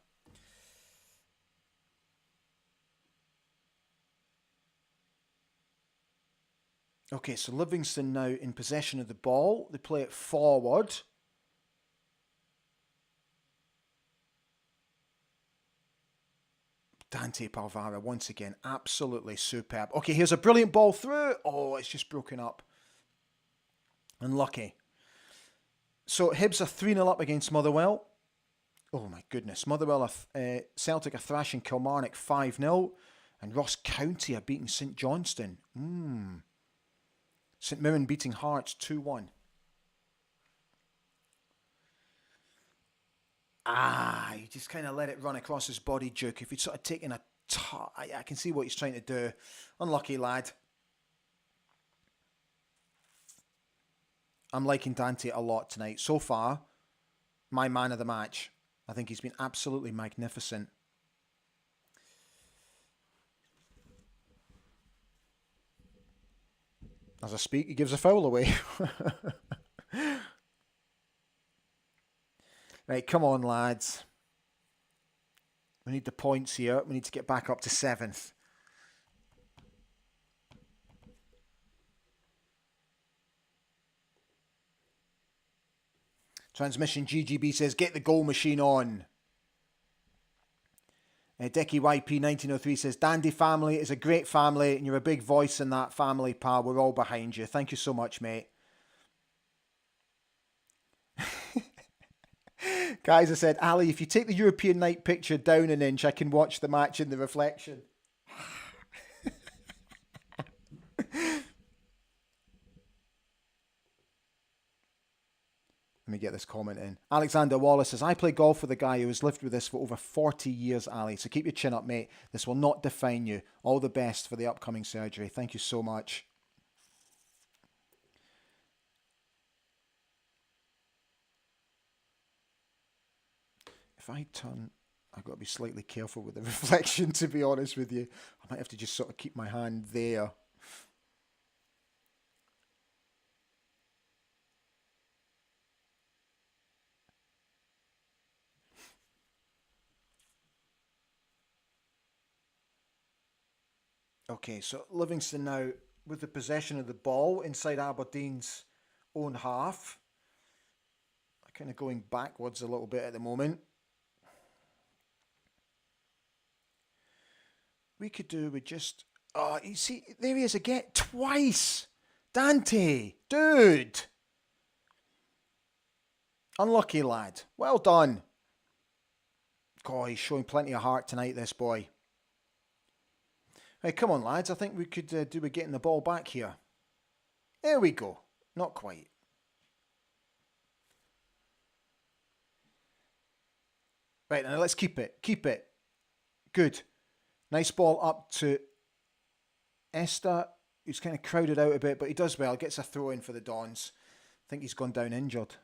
Okay, so Livingston now in possession of the ball. They play it forward. Dante Palvara once again, absolutely superb. Okay, here's a brilliant ball through. Oh, it's just broken up. Unlucky. So Hibs are 3-0 up against Motherwell. Oh my goodness. Motherwell, Celtic are thrashing Kilmarnock 5-0. And Ross County are beating St Johnstone. St Mirren beating Hearts 2-1. You just kind of let it run across his body, Duke. If he'd sort of taken I can see what he's trying to do. Unlucky lad. I'm liking Dante a lot tonight. So far, my man of the match. I think he's been absolutely magnificent. As I speak, he gives a foul away. Right, come on, lads. We need the points here. We need to get back up to 7th. Transmission GGB says, get the goal machine on. Decky YP 1903 says, Dandy family is a great family and you're a big voice in that family, pal. We're all behind you. Thank you so much, mate. Guys, I said, Ali, if you take the European night picture down an inch, I can watch the match in the reflection. Let me get this comment in. Alexander Wallace says, I play golf with a guy who has lived with this for over 40 years, Ali. So keep your chin up, mate. This will not define you. All the best for the upcoming surgery. Thank you so much. If I turn, I've got to be slightly careful with the reflection, to be honest with you. I might have to just sort of keep my hand there. Okay, so Livingston now with the possession of the ball inside Aberdeen's own half. Kind of going backwards a little bit at the moment. We could do with just... Oh, you see, there he is again. Twice! Dante! Dude! Unlucky lad. Well done. God, he's showing plenty of heart tonight, this boy. Hey, come on, lads. I think we could do with getting the ball back here. There we go. Not quite. Right, now let's keep it. Keep it. Good. Nice ball up to Esther, who's kind of crowded out a bit, but he does well. Gets a throw in for the Dons. I think he's gone down injured.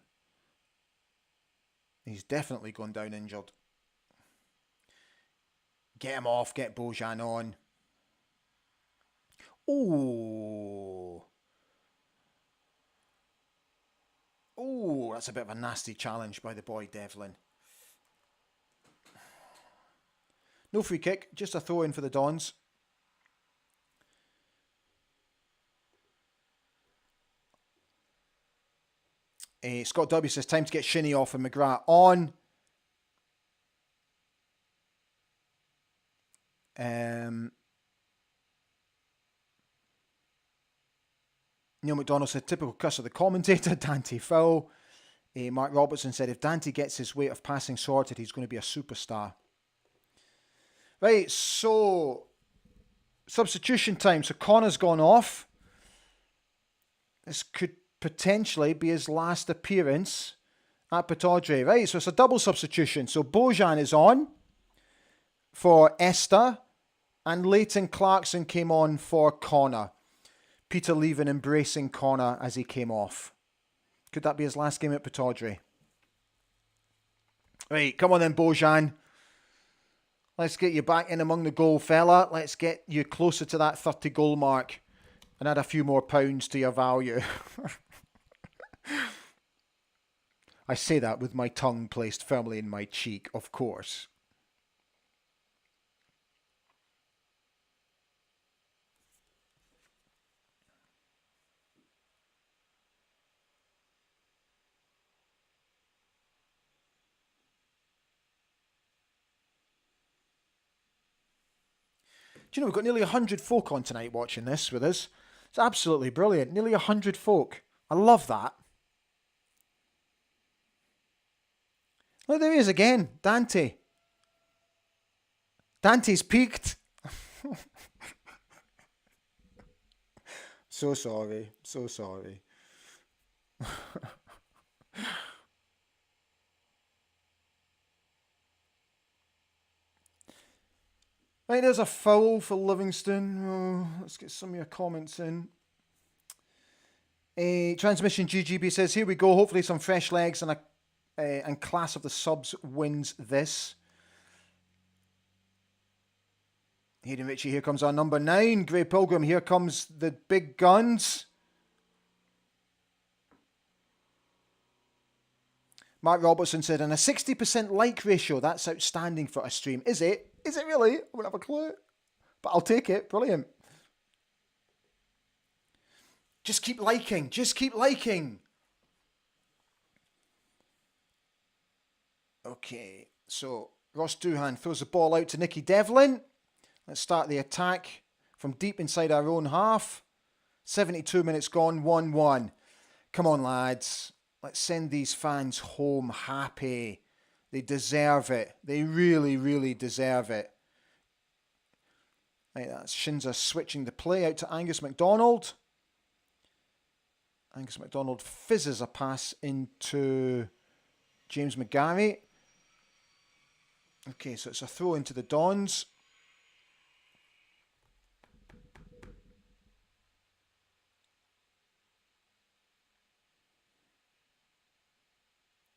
He's definitely gone down injured. Get him off. Get Bojan on. Oh. Oh, that's a bit of a nasty challenge by the boy Devlin. No free kick, just a throw in for the Dons. Scott W says, time to get Shinnie off and McGrath on. Neil McDonald said, typical cuss of the commentator, Dante foul. Mark Robertson said, if Dante gets his weight of passing sorted, he's going to be a superstar. Right, so substitution time. So Connor's gone off. This could potentially be his last appearance at Pittodrie. Right, so it's a double substitution. So Bojan is on for Esther, and Leighton Clarkson came on for Connor. Peter leaving, embracing Connor as he came off. Could that be his last game at Pittodrie? Right, come on then, Bojan. Let's get you back in among the goal, fella. Let's get you closer to that 30 goal mark and add a few more pounds to your value. I say that with my tongue placed firmly in my cheek, of course. Do you know, we've got nearly 100 folk on tonight watching this with us. It's absolutely brilliant. Nearly 100 folk. I love that. Look, there he is again. Dante. Dante's peaked. So sorry. So sorry. Right, there's a foul for Livingston. Oh, let's get some of your comments in. Transmission GGB says, here we go. Hopefully some fresh legs and class of the subs wins this. Hayden Ritchie, here comes our number 9. Grey Pilgrim, here comes the big guns. Mark Robertson said, and a 60% like ratio. That's outstanding for a stream. Is it? Is it really? I wouldn't have a clue. But I'll take it. Brilliant. Just keep liking. Just keep liking. Okay. So Ross Doohan throws the ball out to Nicky Devlin. Let's start the attack from deep inside our own half. 72 minutes gone. 1-1. Come on, lads. Let's send these fans home happy. They deserve it. They really, really deserve it. Right, that's Shinza switching the play out to Angus MacDonald. Angus MacDonald fizzes a pass into James McGarry. Okay, so it's a throw into the Dons.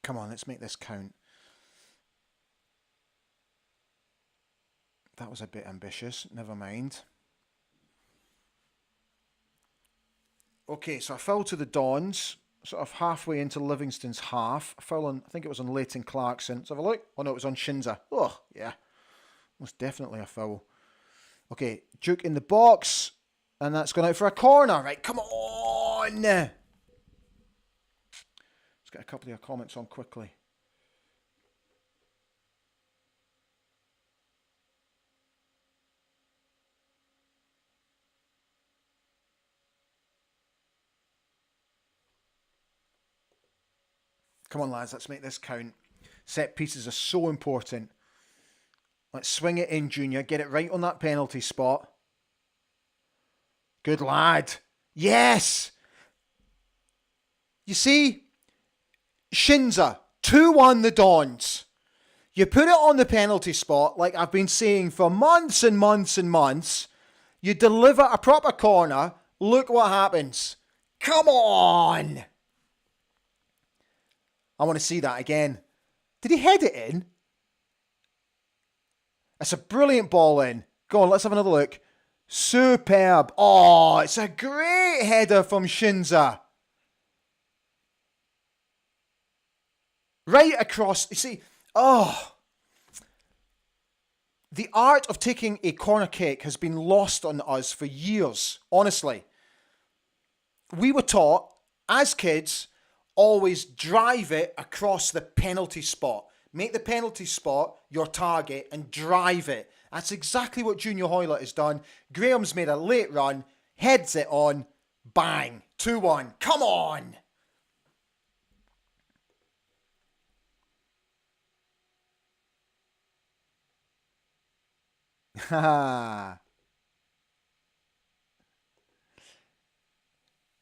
Come on, let's make this count. That was a bit ambitious. Never mind. Okay, so I foul to the Dons, sort of halfway into Livingston's half. I foul on, I think it was on Leighton Clarkson. Let's have a look. Oh no, it was on Shinza. Oh, yeah. Most definitely a foul. Okay, Duke in the box. And that's gone out for a corner. Right, come on! Let's get a couple of your comments on quickly. Come on, lads, let's make this count. Set pieces are so important. Let's swing it in, Junior. Get it right on that penalty spot. Good lad. Yes! You see, Shinza, 2-1 the Dons. You put it on the penalty spot, like I've been saying for months and months and months. You deliver a proper corner. Look what happens. Come on! I want to see that again. Did he head it in? That's a brilliant ball in. Go on, let's have another look. Superb. Oh, it's a great header from Shinza. Right across. You see, the art of taking a corner kick has been lost on us for years, honestly. We were taught, as kids, always drive it across the penalty spot. Make the penalty spot your target and drive it. That's exactly what Junior Hoylett has done. Graham's made a late run, heads it on, bang, 2-1. Come on! Ha!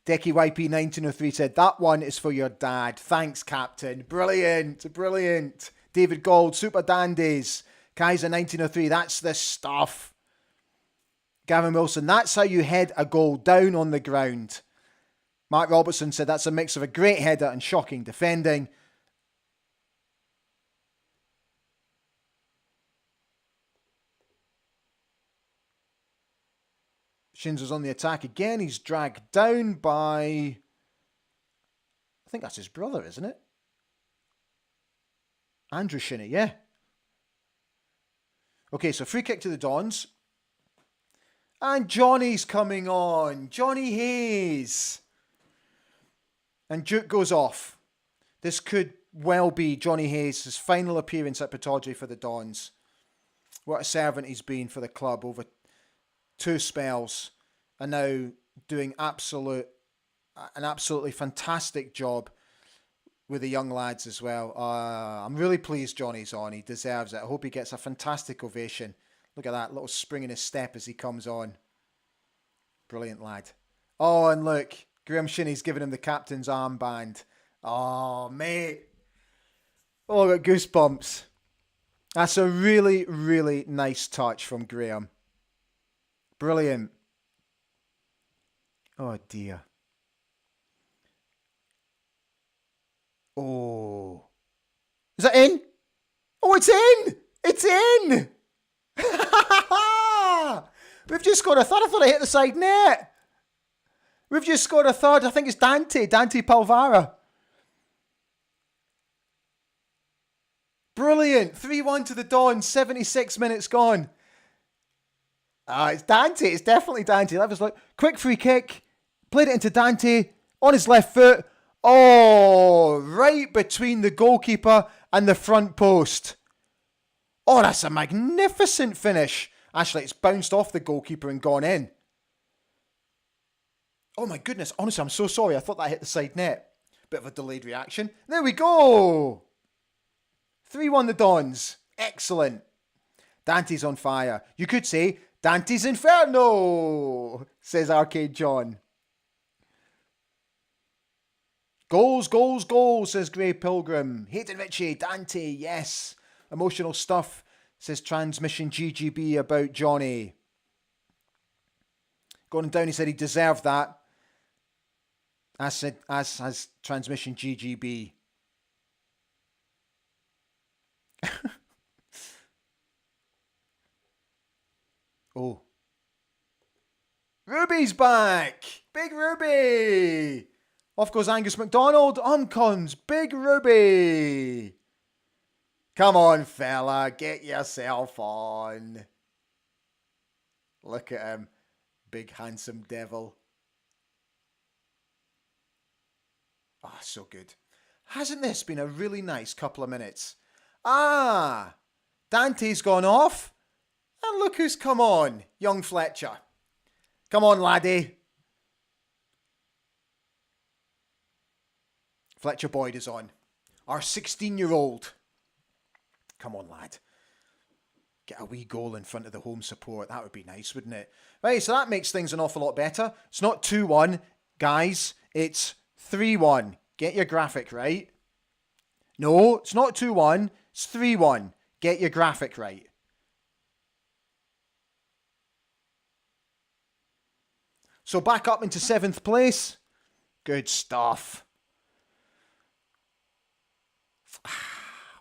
Decky YP 1903 said, that one is for your dad. Thanks, Captain. Brilliant, brilliant. David Gold, Super Dandies. Kaiser 1903, that's the stuff. Gavin Wilson, that's how you head a goal down on the ground. Mark Robertson said, that's a mix of a great header and shocking defending. Shinza's on the attack again. He's dragged down by, I think that's his brother, isn't it? Andrew Shinney, yeah. Okay, so free kick to the Dons. And Johnny's coming on. Johnny Hayes. And Duke goes off. This could well be Johnny Hayes' final appearance at Pittodrie for the Dons. What a servant he's been for the club over 2 spells, and now doing an absolutely fantastic job with the young lads as well. I'm really pleased Johnny's on. He deserves it. I hope he gets a fantastic ovation. Look at that little spring in his step as he comes on. Brilliant lad. Oh, and look, Graham Shinney's giving him the captain's armband. Oh, mate. Oh, I've got goosebumps. That's a really, really nice touch from Graham. Brilliant. Oh, dear. Oh. Is that in? Oh, it's in! It's in! We've just scored a third. I thought I hit the side net. We've just scored a third. I think it's Dante Palvara. Brilliant. 3-1 to the Dons. 76 minutes gone. It's Dante. It's definitely Dante. That was like quick free kick. Played it into Dante on his left foot. Oh, right between the goalkeeper and the front post. Oh, that's a magnificent finish. Actually, it's bounced off the goalkeeper and gone in. Oh my goodness. Honestly, I'm so sorry. I thought that hit the side net. Bit of a delayed reaction. There we go. 3-1 the Dons. Excellent. Dante's on fire. You could say Dante's Inferno, says Arcade John. Goals, goals, goals, says Grey Pilgrim. Hayden Ritchie, Dante, yes. Emotional stuff, says Transmission GGB about Johnny. Gordon Downey said he deserved that. As has Transmission GGB. Oh. Ruby's back! Big Ruby! Off goes Angus MacDonald. On comes Big Ruby. Come on, fella. Get yourself on. Look at him. Big handsome devil. Ah, so good. Hasn't this been a really nice couple of minutes? Ah, Dante's gone off. And look who's come on. Young Fletcher. Come on, laddie. Fletcher Boyd is on. Our 16-year-old. Come on, lad. Get a wee goal in front of the home support. That would be nice, wouldn't it? Right, so that makes things an awful lot better. It's not 2-1, guys. It's 3-1. Get your graphic right. No, it's not 2-1. It's 3-1. Get your graphic right. So back up into 7th place. Good stuff.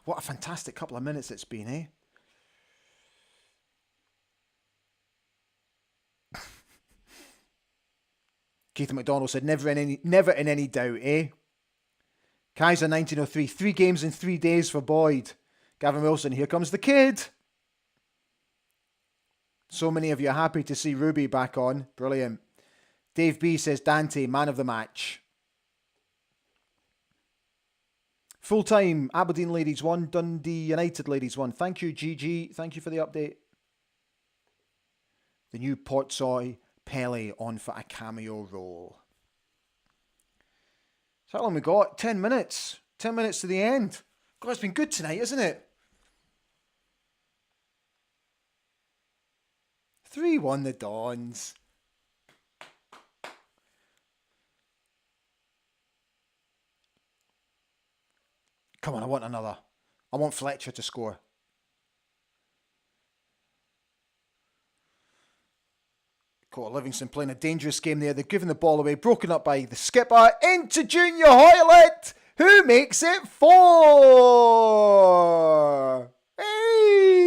What a fantastic couple of minutes it's been, eh? Keith McDonald said, never in any doubt, eh? Kaiser 1903, 3 games in 3 days for Boyd. Gavin Wilson, here comes the kid. So many of you are happy to see Ruby back on. Brilliant. Dave B says, Dante, man of the match. Full-time, Aberdeen ladies 1, Dundee United ladies 1. Thank you, GG. Thank you for the update. The new Portsoy Pele on for a cameo role. So how long we got? 10 minutes. 10 minutes to the end. God, it's been good tonight, isn't it? 3-1 the Dons. Come on, I want another. I want Fletcher to score. Got Livingston playing a dangerous game there. They're giving the ball away. Broken up by the skipper. Into Junior Hoylett, who makes it 4. Hey!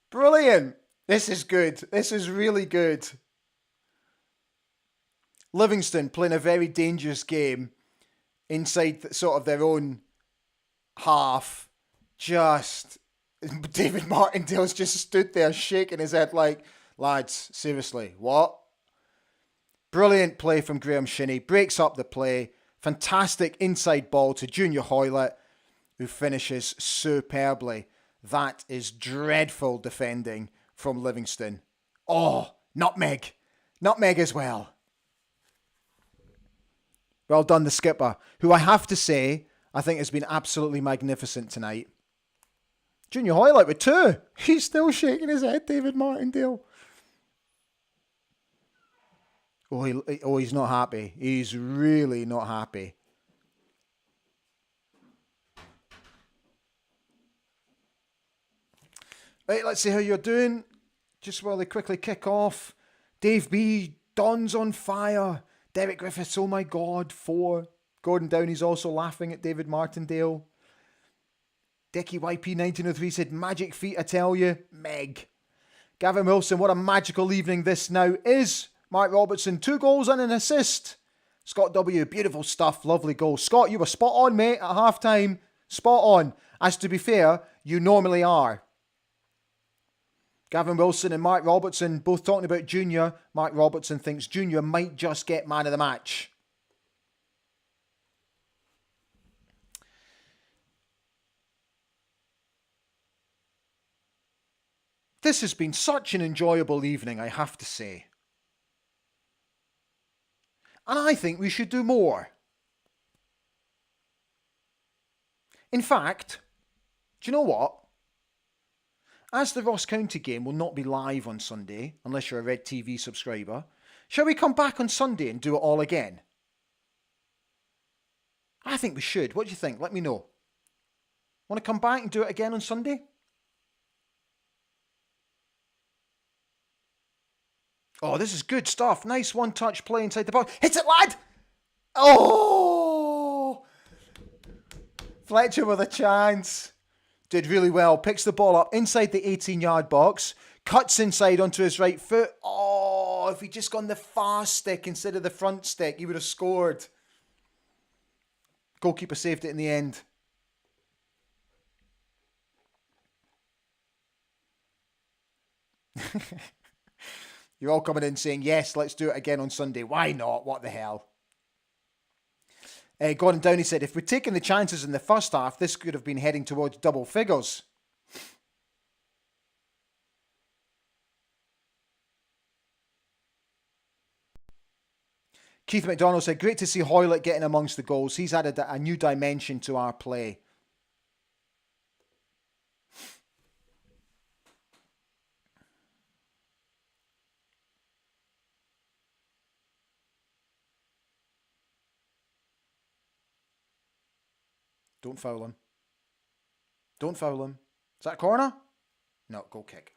Brilliant. This is good. This is really good. Livingston playing a very dangerous game inside sort of their own half. Just David Martindale's just stood there shaking his head like, lads, seriously, what? Brilliant play from Graham Shinney. Breaks up the play. Fantastic inside ball to Junior Hoylett, who finishes superbly. That is dreadful defending from Livingston. Oh, nutmeg. Nutmeg as well. Well done, the skipper, who I have to say, I think has been absolutely magnificent tonight. Junior Hoylett with 2. He's still shaking his head, David Martindale. Oh, he's not happy. He's really not happy. Right, let's see how you're doing. Just while they quickly kick off. Dave B, Don's on fire. Derek Griffiths, oh my God, 4. Gordon Downey's also laughing at David Martindale. Decky YP 1903 said, magic feet, I tell you. Meg. Gavin Wilson, what a magical evening this now is. Mark Robertson, 2 goals and an assist. Scott W, beautiful stuff, lovely goal. Scott, you were spot on, mate, at half-time. Spot on. As to be fair, you normally are. Gavin Wilson and Mark Robertson both talking about Junior. Mark Robertson thinks Junior might just get man of the match. This has been such an enjoyable evening, I have to say. And I think we should do more. In fact, do you know what? As the Ross County game will not be live on Sunday, unless you're a Red TV subscriber, shall we come back on Sunday and do it all again? I think we should. What do you think? Let me know. Want to come back and do it again on Sunday? Oh, this is good stuff. Nice one-touch play inside the box. Hit it, lad! Oh! Fletcher with a chance. Did really well. Picks the ball up inside the 18-yard box. Cuts inside onto his right foot. Oh, if he'd just gone the far stick instead of the front stick, he would have scored. Goalkeeper saved it in the end. You're all coming in saying, yes, let's do it again on Sunday. Why not? What the hell? Gordon Downey said, if we'd taken the chances in the first half, this could have been heading towards double figures. Keith McDonald said, great to see Hoylett getting amongst the goals. He's added a new dimension to our play. Don't foul him. Don't foul him. Is that a corner? No, goal kick.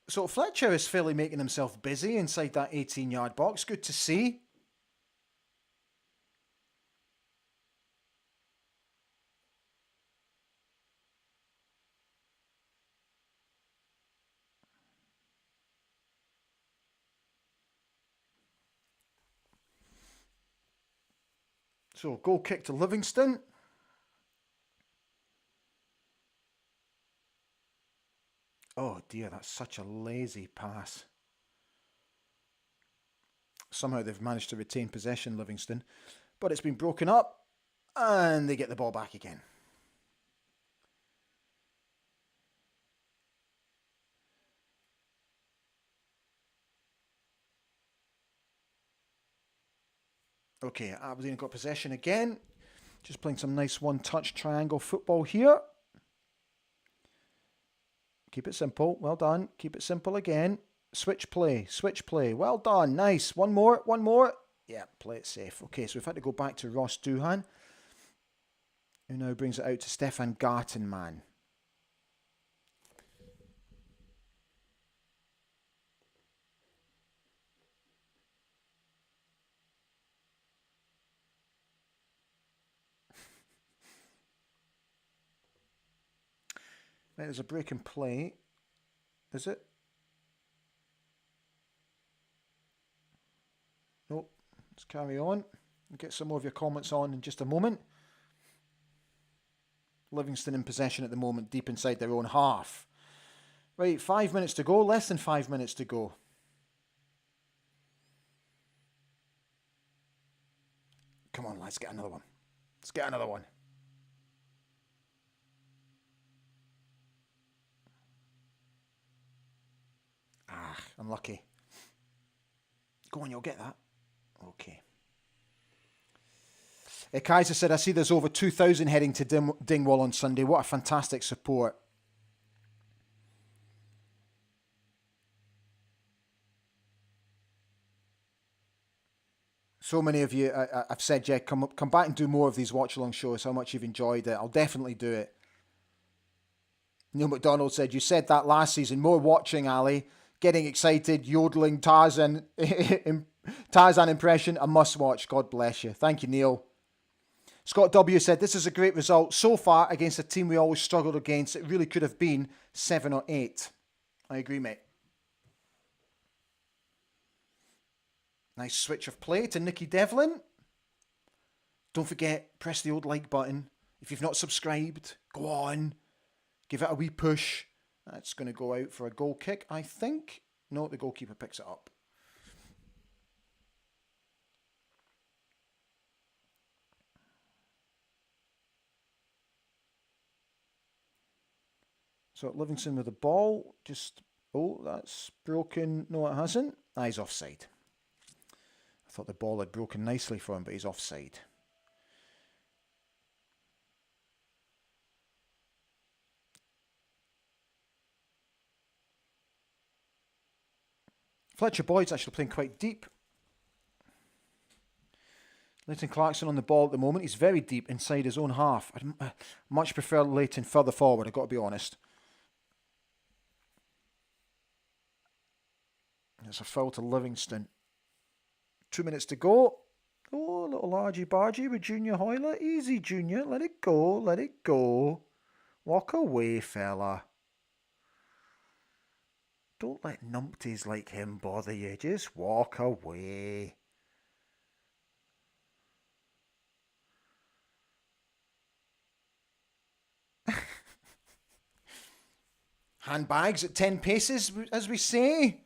So Fletcher is fairly making himself busy inside that 18-yard box. Good to see. So, goal kick to Livingston. Oh dear, that's such a lazy pass. Somehow they've managed to retain possession, Livingston. But it's been broken up, and they get the ball back again. Okay, Aberdeen got possession again. Just playing some nice one-touch triangle football here. Keep it simple. Well done. Keep it simple again. Switch play. Switch play. Well done. Nice. One more. One more. Yeah, play it safe. Okay, so we've had to go back to Ross Doohan, who now brings it out to Stefan Gartenmann. There's a break in play. Is it? Nope. Let's carry on. We'll get some more of your comments on in just a moment. Livingston in possession at the moment, deep inside their own half. Right, 5 minutes to go. Less than 5 minutes to go. Come on, let's get another one. Let's get another one. Ah, unlucky. Go on, you'll get that. Okay. Kaiser said, I see there's over 2,000 heading to Dingwall on Sunday. What a fantastic support. So many of you, I've said, yeah, come back and do more of these watch-along shows, how much you've enjoyed it. I'll definitely do it. Neil McDonald said, you said that last season. More watching, Ali. Getting excited, yodeling, Tarzan impression, a must-watch. God bless you. Thank you, Neil. Scott W. said, this is a great result so far against a team we always struggled against. It really could have been 7 or 8. I agree, mate. Nice switch of play to Nicky Devlin. Don't forget, press the old like button. If you've not subscribed, go on. Give it a wee push. That's going to go out for a goal kick, I think. No, the goalkeeper picks it up. So Livingston with the ball. Just, oh, that's broken. No, it hasn't. Ah, he's offside. I thought the ball had broken nicely for him, but he's offside. Fletcher Boyd's actually playing quite deep. Leighton Clarkson on the ball at the moment. He's very deep inside his own half. I'd much prefer Leighton further forward, I've got to be honest. There's a foul to Livingston. 2 minutes to go. Oh, a little argy-bargy with Junior Hoyler. Easy, Junior. Let it go. Let it go. Walk away, fella. Don't let numpties like him bother you. Just walk away. Handbags at 10 paces, as we say.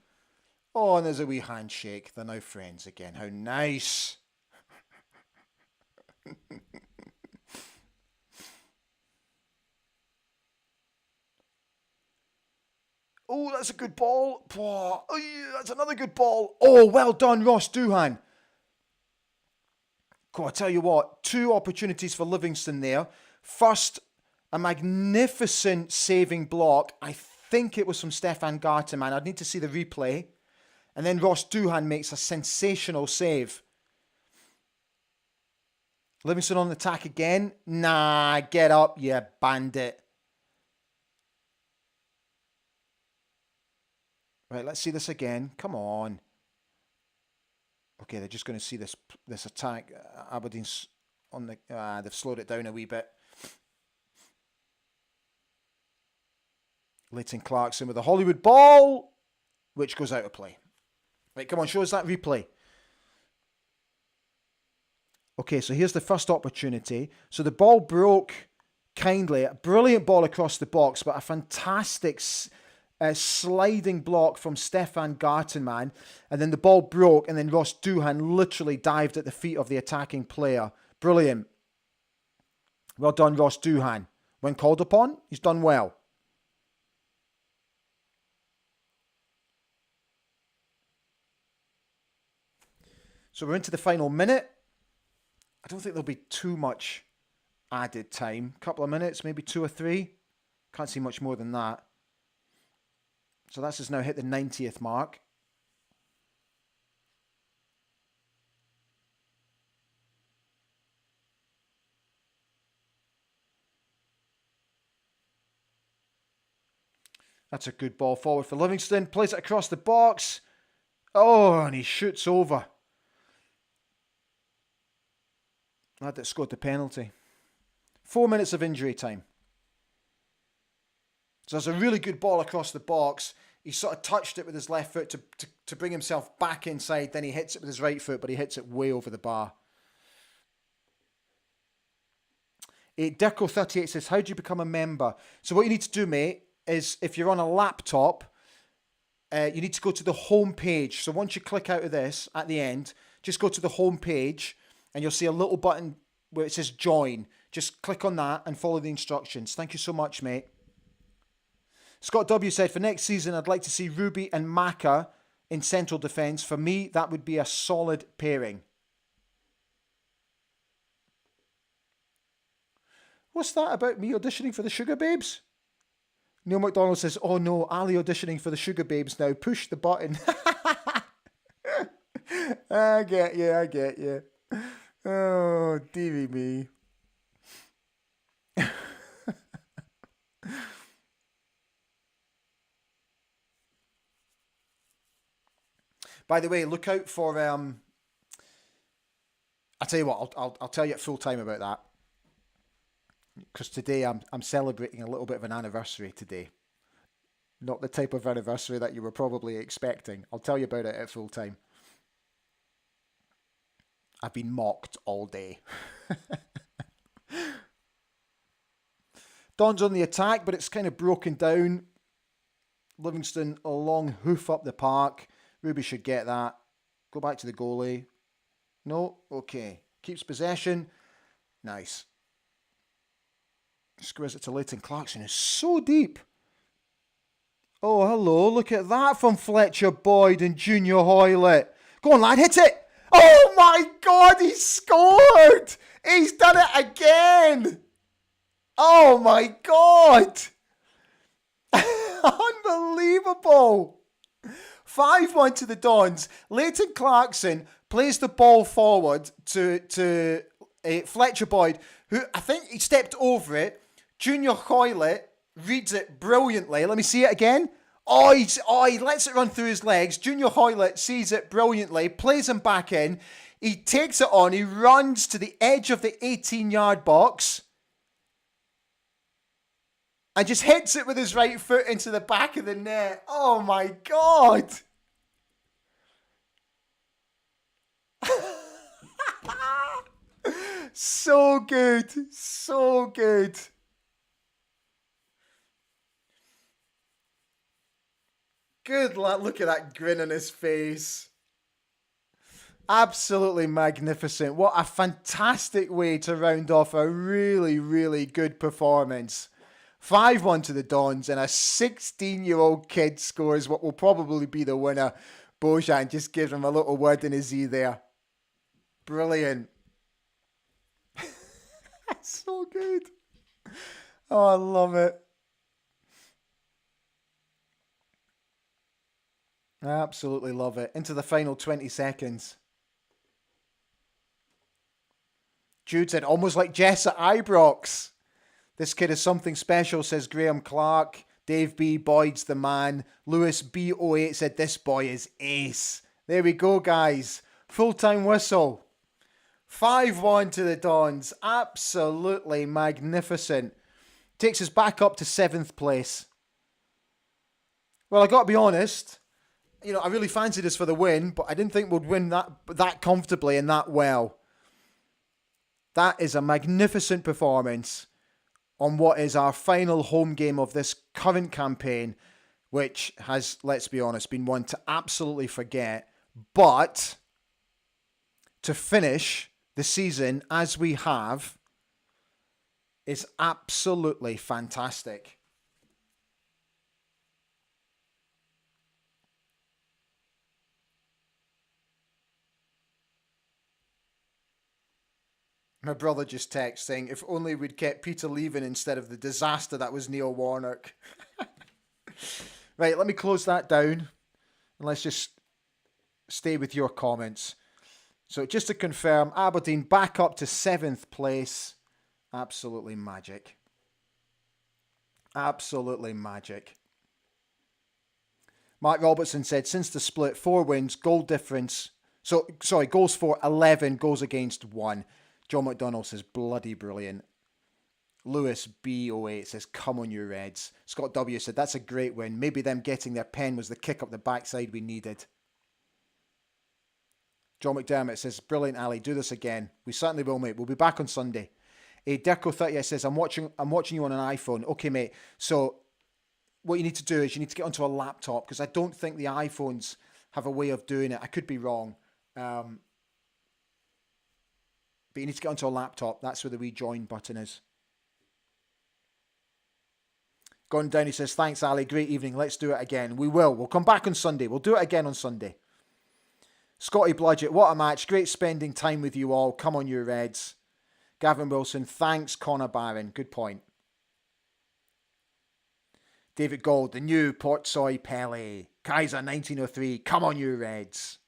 Oh, and there's a wee handshake. They're now friends again. How nice. Oh, that's a good ball. Oh, yeah, that's another good ball. Oh, well done, Ross Doohan. Cool, I tell you what, 2 opportunities for Livingston there. First, a magnificent saving block. I think it was from Stefan Gartenmann. I'd need to see the replay. And then Ross Doohan makes a sensational save. Livingston on the attack again. Nah, get up, you bandit. Right, let's see this again. Come on. Okay, they're just going to see this attack. Aberdeen's on the... they've slowed it down a wee bit. Leighton Clarkson with a Hollywood ball, which goes out of play. Right, come on, show us that replay. Okay, so here's the first opportunity. So the ball broke kindly. A brilliant ball across the box, but a fantastic sliding block from Stefan Gartenmann. And then the ball broke, and then Ross Doohan literally dived at the feet of the attacking player. Brilliant. Well done, Ross Doohan. When called upon, he's done well. So we're into the final minute. I don't think there'll be too much added time. A couple of minutes, maybe 2 or 3. Can't see much more than that. So that's just now hit the 90th mark. That's a good ball forward for Livingston. Plays it across the box. Oh, and he shoots over. Lad that scored the penalty. 4 minutes of injury time. So there's a really good ball across the box. He sort of touched it with his left foot to bring himself back inside. Then he hits it with his right foot, but he hits it way over the bar. Dirko38 says, how do you become a member? So what you need to do, mate, is if you're on a laptop, you need to go to the home page. So once you click out of this at the end, just go to the home page and you'll see a little button where it says join. Just click on that and follow the instructions. Thank you so much, mate. Scott W said, for next season, I'd like to see Ruby and Maka in central defence. For me, that would be a solid pairing. What's that about me auditioning for the Sugar Babes? Neil McDonald says, oh no, Ali auditioning for the Sugar Babes now. Push the button. I get you. Oh, dearie me. By the way, look out for I'll tell you what, I'll tell you at full time about that. Because today I'm celebrating a little bit of an anniversary today. Not the type of anniversary that you were probably expecting. I'll tell you about it at full time. I've been mocked all day. Don's on the attack, but it's kind of broken down. Livingston a long hoof up the park. Ruby should get that. Go back to the goalie. No? Okay. Keeps possession. Nice. Squares it to Leighton Clarkson. It's so deep. Oh, hello. Look at that from Fletcher Boyd and Junior Hoylett. Go on, lad. Hit it. Oh, my God. He scored. He's done it again. Oh, my God. Unbelievable. 5-1 to the Dons. Leighton Clarkson plays the ball forward to Fletcher Boyd, who I think he stepped over it. Junior Hoylett reads it brilliantly. Let me see it again. Oh, he lets it run through his legs. Junior Hoylett sees it brilliantly, plays him back in. He takes it on. He runs to the edge of the 18-yard box and just hits it with his right foot into the back of the net. Oh, my God. So good. So good. Good lad. Look at that grin on his face. Absolutely magnificent. What a fantastic way to round off a really, really good performance. 5-1 to the Dons, and a 16-year-old kid scores what will probably be the winner. Bojan just gives him a little word in his ear there. Brilliant. So good. Oh, I love it. I absolutely love it. Into the final 20 seconds. Jude said, almost like Jess at Ibrox. This kid is something special, says Graham Clark. Dave B. Boyd's the man. Lewis B08 said, this boy is ace. There we go, guys. Full-time whistle. 5-1 to the Dons. Absolutely magnificent. Takes us back up to 7th place. Well, I got to be honest. You know, I really fancied us for the win, but I didn't think we'd win that comfortably and that well. That is a magnificent performance on what is our final home game of this current campaign, which has, let's be honest, been one to absolutely forget. But to finish the season as we have is absolutely fantastic. My brother just texted saying, if only we'd kept Peter leaving instead of the disaster that was Neil Warnock. Right, let me close that down and let's just stay with your comments. So just to confirm, Aberdeen back up to 7th place. Absolutely magic. Absolutely magic. Mark Robertson said, since the split, 4 wins, goal difference. Goals for 11, goals against 1. John McDonald says, bloody brilliant. Lewis B08 says, come on you Reds. Scott W said, that's a great win. Maybe them getting their pen was the kick up the backside we needed. John McDermott says, brilliant Ali, do this again. We certainly will, mate. We'll be back on Sunday. Derko30 says, I'm watching you on an iPhone. Okay, mate. So what you need to do is you need to get onto a laptop because I don't think the iPhones have a way of doing it. I could be wrong. But you need to get onto a laptop. That's where the rejoin button is. Gordon Downey says, thanks, Ali. Great evening. Let's do it again. We will. We'll come back on Sunday. We'll do it again on Sunday. Scotty Bludgett, what a match. Great spending time with you all. Come on, you Reds. Gavin Wilson, thanks, Connor Barron. Good point. David Gold, the new Port Soy Pele. Kaiser 1903, come on, you Reds.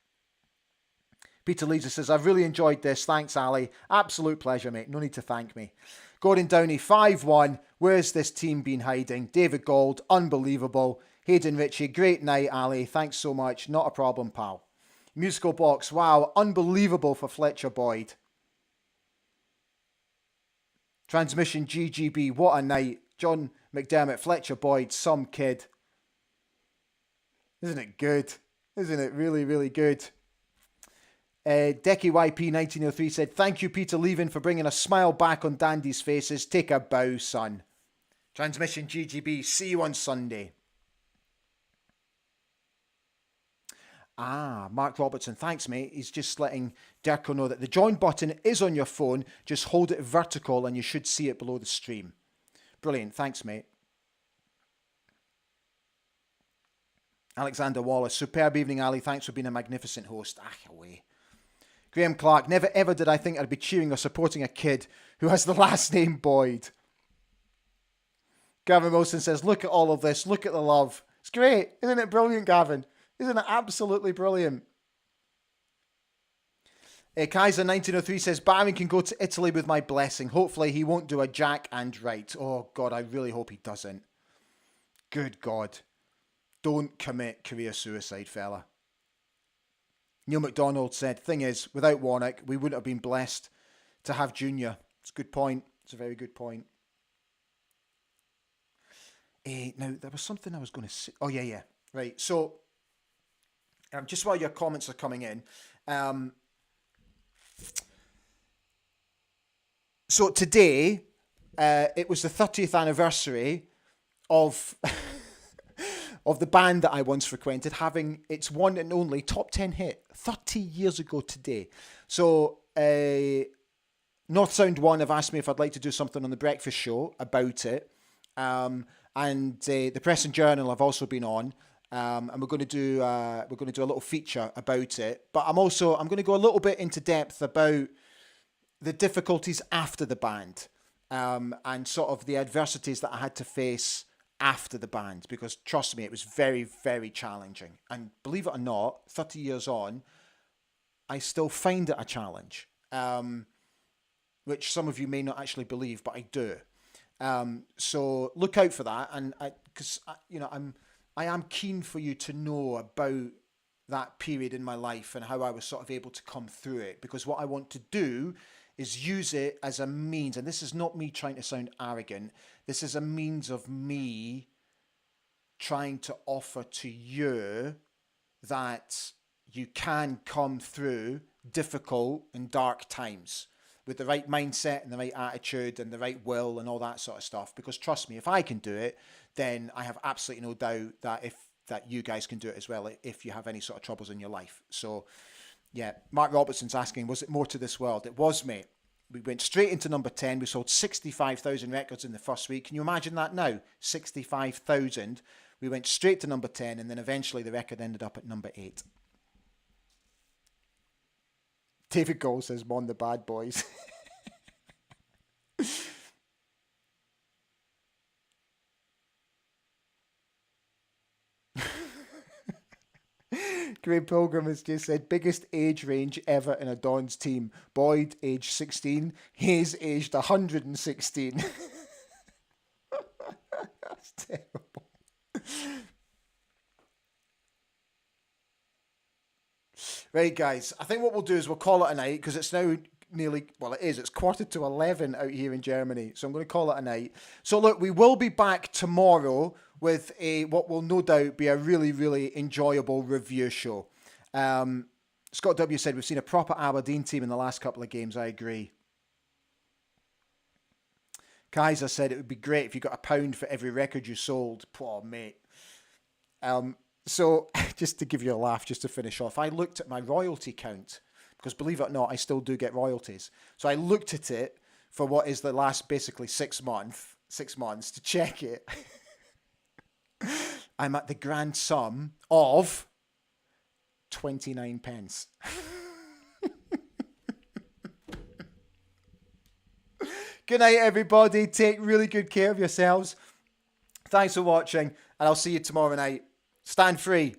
Peter Leeser says, I've really enjoyed this. Thanks, Ali. Absolute pleasure, mate. No need to thank me. Gordon Downey, 5-1. Where's this team been hiding? David Gold, unbelievable. Hayden Ritchie, great night, Ali. Thanks so much. Not a problem, pal. Musical Box, wow. Unbelievable for Fletcher Boyd. Transmission GGB, what a night. John McDermott, Fletcher Boyd, some kid. Isn't it good? Isn't it really, really good? Decky YP 1903 said, thank you, Peter Leavin, for bringing a smile back on Dandy's faces. Take a bow, son. Transmission GGB, see you on Sunday. Mark Robertson, thanks, mate. He's just letting Derko know that the join button is on your phone. Just hold it vertical and you should see it below the stream. Brilliant. Thanks, mate. Alexander Wallace, superb evening, Ali. Thanks for being a magnificent host. Away. Graham Clark, never ever did I think I'd be cheering or supporting a kid who has the last name Boyd. Gavin Wilson says, look at all of this. Look at the love. It's great. Isn't it brilliant, Gavin? Isn't it absolutely brilliant? Kaiser 1903 says, Barry can go to Italy with my blessing. Hopefully he won't do a Jack and right. Oh, God, I really hope he doesn't. Good God. Don't commit career suicide, fella. Neil McDonald said, thing is, without Warnock, we wouldn't have been blessed to have Junior. It's a good point. It's a very good point. Now, there was something I was going to say. Oh, yeah. Right, so just while your comments are coming in, so today, it was the 30th anniversary of of the band that I once frequented having its one and only top 10 hit 30 years ago today. So North Sound 1 have asked me if I'd like to do something on the breakfast show about it. And the Press and Journal have also been on. And we're going to do a little feature about it. But I'm going to go a little bit into depth about the difficulties after the band, and sort of the adversities that I had to face after the band, because trust me, it was very, very challenging. And believe it or not, 30 years on, I still find it a challenge, which some of you may not actually believe, but I do. So look out for that, and because I am keen for you to know about that period in my life and how I was sort of able to come through it, because what I want to do is use it as a means, and this is not me trying to sound arrogant, this is a means of me trying to offer to you that you can come through difficult and dark times. with the right mindset and the right attitude and the right will and all that sort of stuff. Because trust me, if I can do it, then I have absolutely no doubt that you guys can do it as well if you have any sort of troubles in your life. So, yeah, Mark Robertson's asking, was it more to this world? It was, mate. We went straight into number 10. We sold 65,000 records in the first week. Can you imagine that now? 65,000. We went straight to number 10, and then eventually the record ended up at number 8. David Gall says, "Mon the bad boys." Graham Pilgrim has just said, biggest age range ever in a Dons team. Boyd, age 16. Hayes, aged 116. That's terrible. Right, guys, I think what we'll do is we'll call it a night because it's now it's 11:15 out here in Germany. So I'm going to call it a night. So look, we will be back tomorrow with what will no doubt be a really, really enjoyable review show. Scott W said, we've seen a proper Aberdeen team in the last couple of games. I agree. Kaiser said it would be great if you got £1 for every record you sold. Poor mate. So just to give you a laugh, just to finish off, I looked at my royalty count because believe it or not, I still do get royalties. So I looked at it for what is the last basically 6 months to check it. I'm at the grand sum of 29 pence. Good night, everybody. Take really good care of yourselves. Thanks for watching, and I'll see you tomorrow night. Stand free.